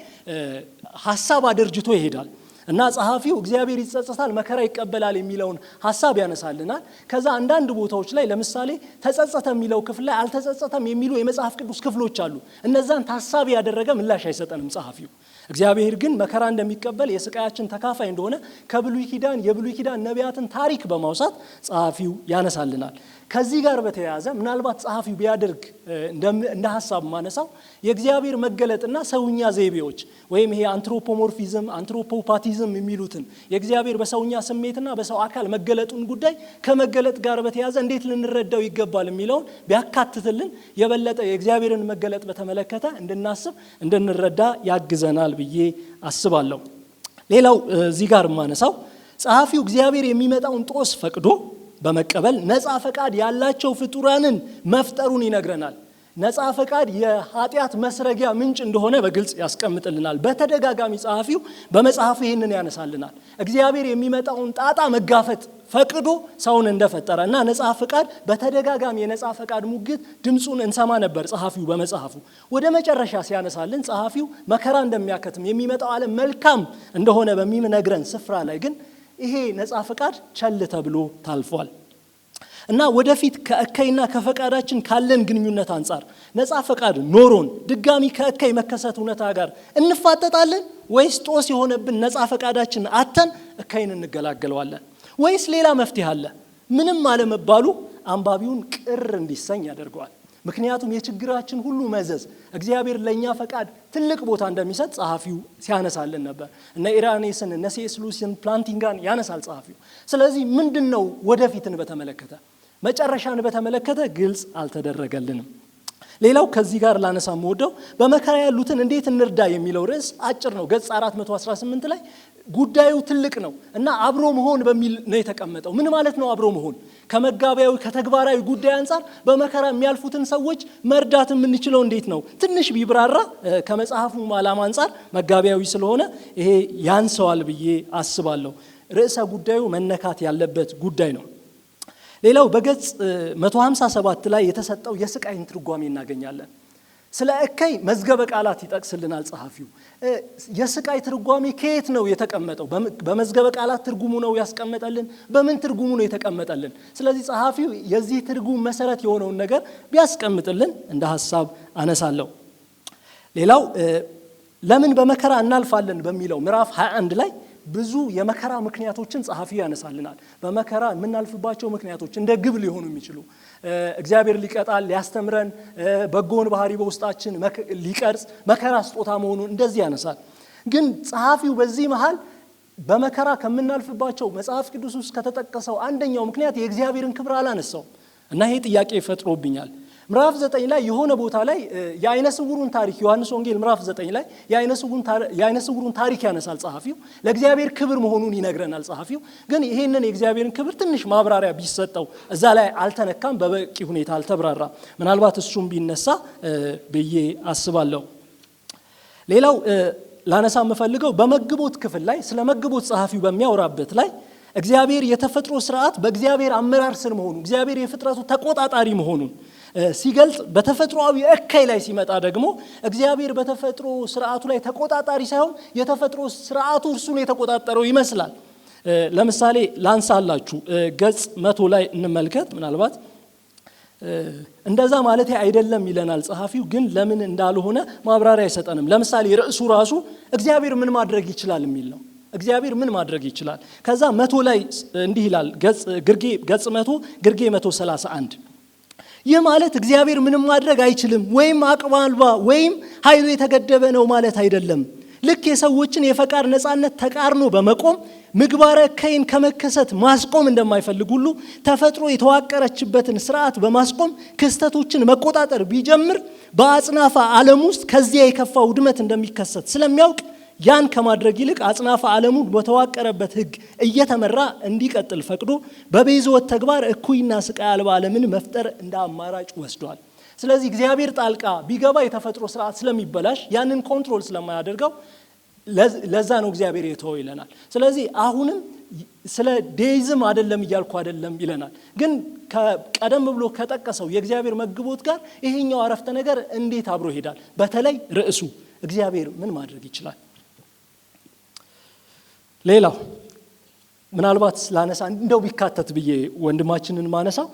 ሐሳብ አደርጅቶ ይሄዳል። እና ጸሐፊው እግዚአብሔር ይጸጸታል መከራ ይቀበላል የሚለውን ሐሳብ ያነሳልናል። ከዛ አንዳንድ ቦታዎች ላይ ለምሳሌ ተጸጸተ የሚለው ክፍል ላይ አልተጸጸተም የሚሉ የመጽሐፍ ቅዱስ ክፍሎች አሉ። እነዛን ታሳቢ ያደረገ ምላሽ አይሰጠንም ጸሐፊው። እግዚአብሔር ግን መከራ እንደሚቀበል የስቃያችን ተካፋይ እንደሆነ የብሉይ ኪዳን ነቢያትን ታሪክ በማውሳት ጸሐፊው ያነሳልናል። ከዚህ ጋር በተያያዘ ምናልባት ጸሐፊው ቢያደርግ እንደ ሐሳብ ማነሳው የእግዚአብሔር መገለጥና ሰውኛ ዘይቤዎች ወይም ይሄ አንትሮፖሞርፊዝም አንትሮፖፓቲዝም የሚሉትን የእግዚአብሔር በሰውኛ ስሜትና በሰው አካል መገለጡን ጉዳይ ከመገለጥ ጋር በተያያዘ እንዴት ልንረዳው ይገባል የሚለውን ቢያካትትልን የበለጠ የእግዚአብሔርን መገለጥ በተመለከተ እንድናስብ እንድንረዳ ያግዘናል ብዬ አስባለሁ። ሌላው እዚህ ጋር ማነሳው ጸሐፊው እግዚአብሔር የሚመጣውን ጦስ ፈቅዶ በመቀበል ነፃ ፈቃድ ያላቸው ፍጡራንን መፍጠሩን ይነግረናል። ነፃ ፈቃድ የኃጢአት መስረጊያ ምንጭ እንደሆነ በግልጽ ያስቀምጥልናል። በተደጋጋሚ ጸሐፊው በመጽሐፉ ይህንን ያነሳልናል። እግዚአብሔር የሚመጣውን ጣጣ መጋፈጥ ፈቅዶ ሰውን እንደፈጠረ እና ነፃ ፈቃድ በተደጋጋሚ የነፃ ፈቃድ ሙግት ድምፁን እንሰማ ነበር ጸሐፊው በመጽሐፉ። ወደ መጨረሻ ሲያነሳልን ጸሐፊው መከራ እንደሚያከትም የሚመጣው ዓለም መልካም እንደሆነ በሚነግረን ስፍራ ላይ ግን ይሄ ነፃ ፈቃድ ቸል ተብሎ ታልፏል። እና ወደፊት ከእከይና ከፈቃዳችን ካለን ግንኙነት አንጻር ነፃ ፈቃድ ኖሮን ድጋሚ ከእከይ መከሰት እውነታ ጋር እንፋጠጣለን ወይስ ጦስ የሆነብን ነፃ ፈቃዳችን አተን እከይን እንገላገለዋለን? ወይስ ሌላ መፍትሄ አለ? ምንም አለመባሉ አንባቢውን ቅር እንዲሰኝ ያደርገዋል። ምክንያቱም የችግራችን ሁሉ መዘዝ እግዚአብሔር ለኛ ፈቃድ ትልቅ ቦታ እንደሚሰጥ ጸሐፊው ሲያነሳልን ነበር። እነ ኢራኔስን እነ ሲ.ኤስ. ሉዊስን ፕላንቲንጋን ያነሳል ጸሐፊው። ስለዚህ ምንድነው ወደፊትን በተመለከተ መጨረሻን በተመለከተ ግልጽ አልተደረገልንም። ሌላው ከዚህ ጋር ላነሳ የምወደው በመከራ ያሉትን እንዴት እንርዳ የሚለው ርዕስ አጭር ነው። ገጽ 418 ላይ ጉዳዩ ትልቅ ነው እና አብሮ መሆን በሚል ነው የተቀመጠው። ምን ማለት ነው አብሮ መሆን? ከመጋቢያዊ ከተግባራዊ ጉዳይ አንጻር በመከራ የሚያልፉትን ሰዎች መርዳት የምንችለው እንዴት ነው? ትንሽ ቢብራራ ከመጽሐፉ ዓላማ አንጻር መጋቢያዊ ስለሆነ ይሄ ያንሰዋል ብዬ አስባለሁ። ርዕሰ ጉዳዩ መነካት ያለበት ጉዳይ ነው። ሌላው በገጽ 157 ላይ የተሰጠው የስቃይን ትርጓሜ እናገኛለን። ስለ እከይ መዝገበ ቃላት ይጠቅስልናል ጸሐፊው። የስቃይ ትርጓሜ ከየት ነው የተቀመጠው? በመዝገበ ቃላት ትርጉሙ ነው ያስቀመጠልን? በምን ትርጉሙ ነው የተቀመጠልን? ስለዚህ ጸሐፊው የዚህ ትርጉም መሰረት የሆነውን ነገር ቢያስቀምጥልን እንደ ሐሳብ አነሳለሁ። ሌላው ለምን በመከራ እናልፋለን በሚለው ምዕራፍ 21 ላይ ብዙ የመከራ ምክንያቶችን ጸሐፊው ያነሳልናል። በመከራ የምናልፍባቸው ምክንያቶች እንደ ግብ ሊሆኑ የሚችሉ እግዚአብሔር ሊቀጣል፣ ሊያስተምረን፣ በጎን ባህሪ በውስጣችን ሊቀርጽ መከራ ስጦታ መሆኑን እንደዚህ ያነሳል። ግን ጸሐፊው በዚህ መሃል በመከራ ከምናልፍባቸው መጽሐፍ ቅዱስ ውስጥ ከተጠቀሰው አንደኛው ምክንያት የእግዚአብሔርን ክብር አላነሳው እና ይሄ ጥያቄ ፈጥሮብኛል። ምዕራፍ 9 ላይ የሆነ ቦታ ላይ የዓይነ ስውሩን ታሪክ ዮሐንስ ወንጌል ምዕራፍ 9 ላይ የዓይነ ስውሩን ታሪክ ያነሳል ጸሐፊው። ለእግዚአብሔር ክብር መሆኑን ይነግረናል ጸሐፊው። ግን ይሄንን የእግዚአብሔርን ክብር ትንሽ ማብራሪያ ቢሰጠው እዛ ላይ አልተነካም፣ በበቂ ሁኔታ አልተብራራም። ምናልባት እሱም ቢነሳ ብዬ አስባለሁ። ሌላው ላነሳ የምፈልገው በመግቦት ክፍል ላይ ስለ መግቦት ጸሐፊው በሚያወራበት ላይ እግዚአብሔር የተፈጥሮ ስርዓት በእግዚአብሔር አመራር ስር መሆኑ፣ እግዚአብሔር የፍጥረቱ ተቆጣጣሪ መሆኑን ሲገልጽ፣ በተፈጥሮአዊ እከይ ላይ ሲመጣ ደግሞ እግዚአብሔር በተፈጥሮ ስርዓቱ ላይ ተቆጣጣሪ ሳይሆን የተፈጥሮ ስርዓቱ እርሱን የተቆጣጠረው ይመስላል። ለምሳሌ ላንሳላችሁ፣ ገጽ 100 ላይ እንመልከት። ምናልባት እንደዛ ማለት አይደለም ይለናል ጸሐፊው፣ ግን ለምን እንዳልሆነ ማብራሪያ አይሰጠንም። ለምሳሌ ርዕሱ ራሱ እግዚአብሔር ምን ማድረግ ይችላል የሚል ነው። እግዚአብሔር ምን ማድረግ ይችላል? ከዛ 100 ላይ እንዲህ ይላል፣ ገጽ 100 ግርጌ 131 ይህ ማለት እግዚአብሔር ምንም ማድረግ አይችልም ወይም አቅም አልባ ወይም ኃይሉ የተገደበ ነው ማለት አይደለም። ልክ የሰዎችን የፈቃድ ነፃነት ተቃርኖ በመቆም ምግባረ እከይን ከመከሰት ማስቆም እንደማይፈልግ ሁሉ ተፈጥሮ የተዋቀረችበትን ስርዓት በማስቆም ክስተቶችን መቆጣጠር ቢጀምር በአጽናፈ ዓለም ውስጥ ከዚያ የከፋ ውድመት እንደሚከሰት ስለሚያውቅ ያን ከማድረግ ይልቅ አጽናፈ ዓለሙን በተዋቀረበት ሕግ እየተመራ እንዲቀጥል ፈቅዶ በቤዛዎት ተግባር እኩይና ስቃይ አልባ ዓለምን መፍጠር እንደ አማራጭ ወስዷል። ስለዚህ እግዚአብሔር ጣልቃ ቢገባ የተፈጥሮ ስርዓት ስለሚበላሽ ያንን ኮንትሮል ስለማያደርገው ለዛ ነው እግዚአብሔር የተወው ይለናል። ስለዚህ አሁንም ስለ ዴይዝም አይደለም እያልኩ አይደለም ይለናል። ግን ቀደም ብሎ ከጠቀሰው የእግዚአብሔር መግቦት ጋር ይሄኛው አረፍተ ነገር እንዴት አብሮ ይሄዳል? በተለይ ርዕሱ እግዚአብሔር ምን ማድረግ ይችላል? ሌላው ምናልባት ላነሳ እንደው ቢካተት ብዬ ወንድማችንን ማነሳው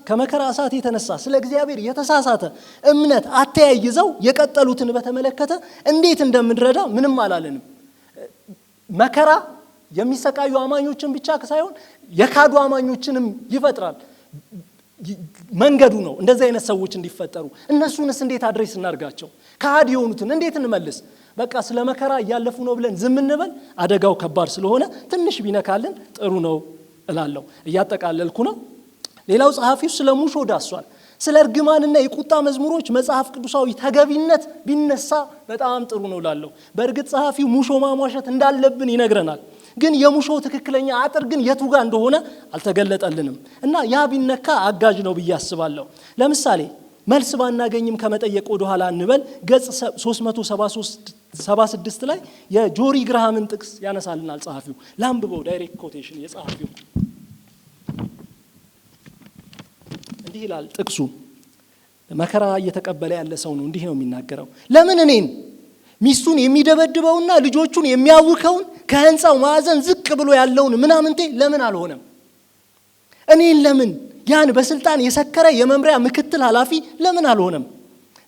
ከመከራ እሳት የተነሳ ስለ እግዚአብሔር የተሳሳተ እምነት አተያይዘው የቀጠሉትን በተመለከተ እንዴት እንደምንረዳ ምንም አላለንም። መከራ የሚሰቃዩ አማኞችን ብቻ ሳይሆን የካዱ አማኞችንም ይፈጥራል። መንገዱ ነው እንደዚህ አይነት ሰዎች እንዲፈጠሩ። እነሱንስ እንዴት አድሬስ እናርጋቸው? ካድ የሆኑትን እንዴት እንመልስ? በቃ ስለ መከራ እያለፉ ነው ብለን ዝም እንበል? አደጋው ከባድ ስለሆነ ትንሽ ቢነካልን ጥሩ ነው እላለሁ። እያጠቃለልኩ ነው። ሌላው ጸሐፊው ስለ ሙሾ ዳሷል። ስለ እርግማንና የቁጣ መዝሙሮች መጽሐፍ ቅዱሳዊ ተገቢነት ቢነሳ በጣም ጥሩ ነው እላለሁ። በእርግጥ ጸሐፊው ሙሾ ማሟሸት እንዳለብን ይነግረናል። ግን የሙሾ ትክክለኛ አጥር ግን የቱ ጋር እንደሆነ አልተገለጠልንም እና ያ ቢነካ አጋዥ ነው ብዬ አስባለሁ። ለምሳሌ መልስ ባናገኝም ከመጠየቅ ወደ ኋላ እንበል። ገጽ 376 ላይ የጆሪ ግርሃምን ጥቅስ ያነሳልናል ጸሐፊው። ላንብበው፣ ዳይሬክት ኮቴሽን የጸሐፊው እንዲህ ይላል ጥቅሱ። መከራ እየተቀበለ ያለ ሰው ነው እንዲህ ነው የሚናገረው። ለምን እኔን ሚስቱን የሚደበድበውና ልጆቹን የሚያውከውን ከህንፃው ማዕዘን ዝቅ ብሎ ያለውን ምናምንቴ ለምን አልሆነም? እኔን ለምን ያን በስልጣን የሰከረ የመምሪያ ምክትል ኃላፊ ለምን አልሆነም?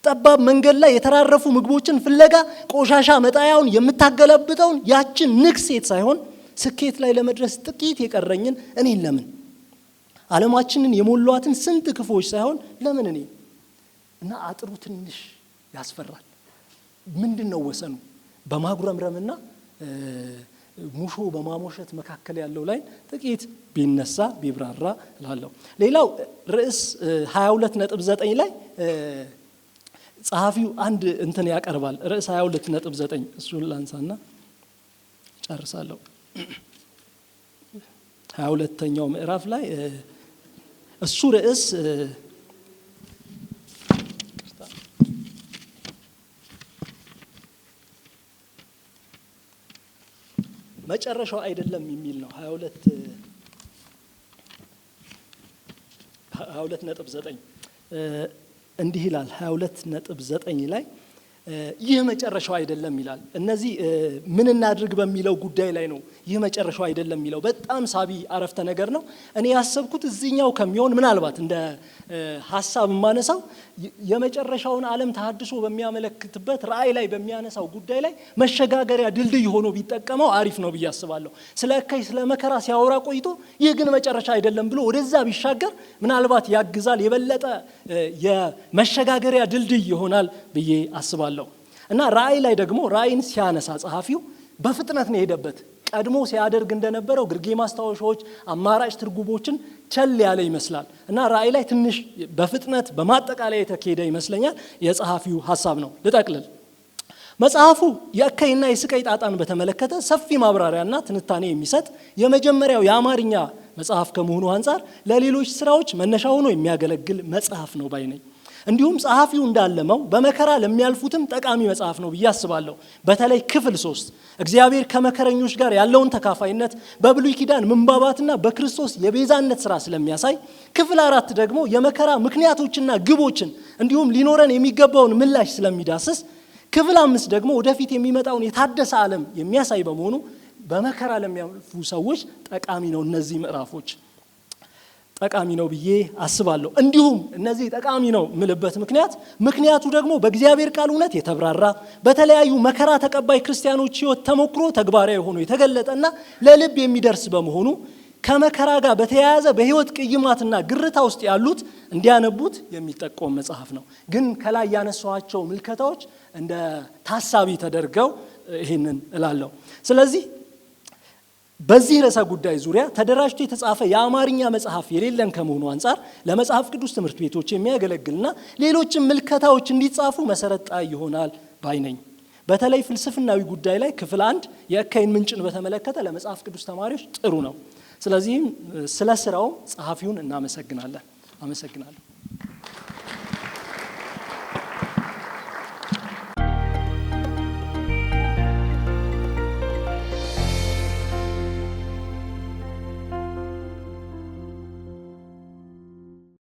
ጠባብ መንገድ ላይ የተራረፉ ምግቦችን ፍለጋ ቆሻሻ መጣያውን የምታገለብጠውን ያችን ንግስ ሴት ሳይሆን ስኬት ላይ ለመድረስ ጥቂት የቀረኝን እኔን ለምን? ዓለማችንን የሞሏትን ስንት ክፎች ሳይሆን ለምን እኔ? እና አጥሩ ትንሽ ያስፈራል። ምንድነው ወሰኑ? በማጉረምረምና ሙሾ በማሞሸት መካከል ያለው ላይ ጥቂት ቢነሳ ቢብራራ እላለሁ። ሌላው ርዕስ 22.9 ላይ ጸሐፊው አንድ እንትን ያቀርባል። ርዕስ 22.9 እሱን ላንሳና ጨርሳለሁ። 22ኛው ምዕራፍ ላይ እሱ ርዕስ መጨረሻው አይደለም የሚል ነው። 22.9 እንዲህ ይላል 22.9 ላይ ይህ መጨረሻው አይደለም ይላል። እነዚህ ምን እናድርግ በሚለው ጉዳይ ላይ ነው ይህ መጨረሻው አይደለም የሚለው። በጣም ሳቢ አረፍተ ነገር ነው። እኔ ያሰብኩት እዚህኛው ከሚሆን ምናልባት እንደ ሐሳብ ማነሳው የመጨረሻውን ዓለም ተሐድሶ በሚያመለክትበት ራእይ ላይ በሚያነሳው ጉዳይ ላይ መሸጋገሪያ ድልድይ ሆኖ ቢጠቀመው አሪፍ ነው ብዬ አስባለሁ። ስለ እከይ ስለ መከራ ሲያወራ ቆይቶ ይህ ግን መጨረሻ አይደለም ብሎ ወደዛ ቢሻገር ምናልባት ያግዛል፣ የበለጠ የመሸጋገሪያ ድልድይ ይሆናል ብዬ አስባለሁ። እና ራእይ ላይ ደግሞ ራእይን ሲያነሳ ጸሐፊው በፍጥነት ነው የሄደበት። ቀድሞ ሲያደርግ እንደነበረው ግርጌ ማስታወሻዎች፣ አማራጭ ትርጉሞችን ቸል ያለ ይመስላል እና ራእይ ላይ ትንሽ በፍጥነት በማጠቃለያ የተካሄደ ይመስለኛል። የጸሐፊው ሐሳብ ነው። ልጠቅልል። መጽሐፉ የእከይና የስቃይ ጣጣን በተመለከተ ሰፊ ማብራሪያና ትንታኔ የሚሰጥ የመጀመሪያው የአማርኛ መጽሐፍ ከመሆኑ አንጻር ለሌሎች ስራዎች መነሻ ሆኖ የሚያገለግል መጽሐፍ ነው ባይ ነኝ። እንዲሁም ጸሐፊው እንዳለመው በመከራ ለሚያልፉትም ጠቃሚ መጽሐፍ ነው ብዬ አስባለሁ። በተለይ ክፍል 3 እግዚአብሔር ከመከረኞች ጋር ያለውን ተካፋይነት በብሉይ ኪዳን ምንባባትና በክርስቶስ የቤዛነት ሥራ ስለሚያሳይ፣ ክፍል 4 ደግሞ የመከራ ምክንያቶችና ግቦችን እንዲሁም ሊኖረን የሚገባውን ምላሽ ስለሚዳስስ፣ ክፍል 5 ደግሞ ወደፊት የሚመጣውን የታደሰ ዓለም የሚያሳይ በመሆኑ በመከራ ለሚያልፉ ሰዎች ጠቃሚ ነው። እነዚህ ምዕራፎች ጠቃሚ ነው ብዬ አስባለሁ። እንዲሁም እነዚህ ጠቃሚ ነው ምልበት ምክንያቱ ደግሞ በእግዚአብሔር ቃል እውነት የተብራራ በተለያዩ መከራ ተቀባይ ክርስቲያኖች ሕይወት ተሞክሮ ተግባራዊ ሆኖ የተገለጠና ለልብ የሚደርስ በመሆኑ ከመከራ ጋር በተያያዘ በሕይወት ቅይማትና ግርታ ውስጥ ያሉት እንዲያነቡት የሚጠቆም መጽሐፍ ነው። ግን ከላይ ያነሷቸው ምልከታዎች እንደ ታሳቢ ተደርገው ይህንን እላለሁ። ስለዚህ በዚህ ርዕሰ ጉዳይ ዙሪያ ተደራጅቶ የተጻፈ የአማርኛ መጽሐፍ የሌለን ከመሆኑ አንጻር ለመጽሐፍ ቅዱስ ትምህርት ቤቶች የሚያገለግልና ሌሎችም ምልከታዎች እንዲጻፉ መሰረት ጣይ ይሆናል ባይ ነኝ። በተለይ ፍልስፍናዊ ጉዳይ ላይ ክፍል 1 የእከይን ምንጭን በተመለከተ ለመጽሐፍ ቅዱስ ተማሪዎች ጥሩ ነው። ስለዚህም ስለ ስራው ጸሐፊውን እናመሰግናለን። አመሰግናለሁ።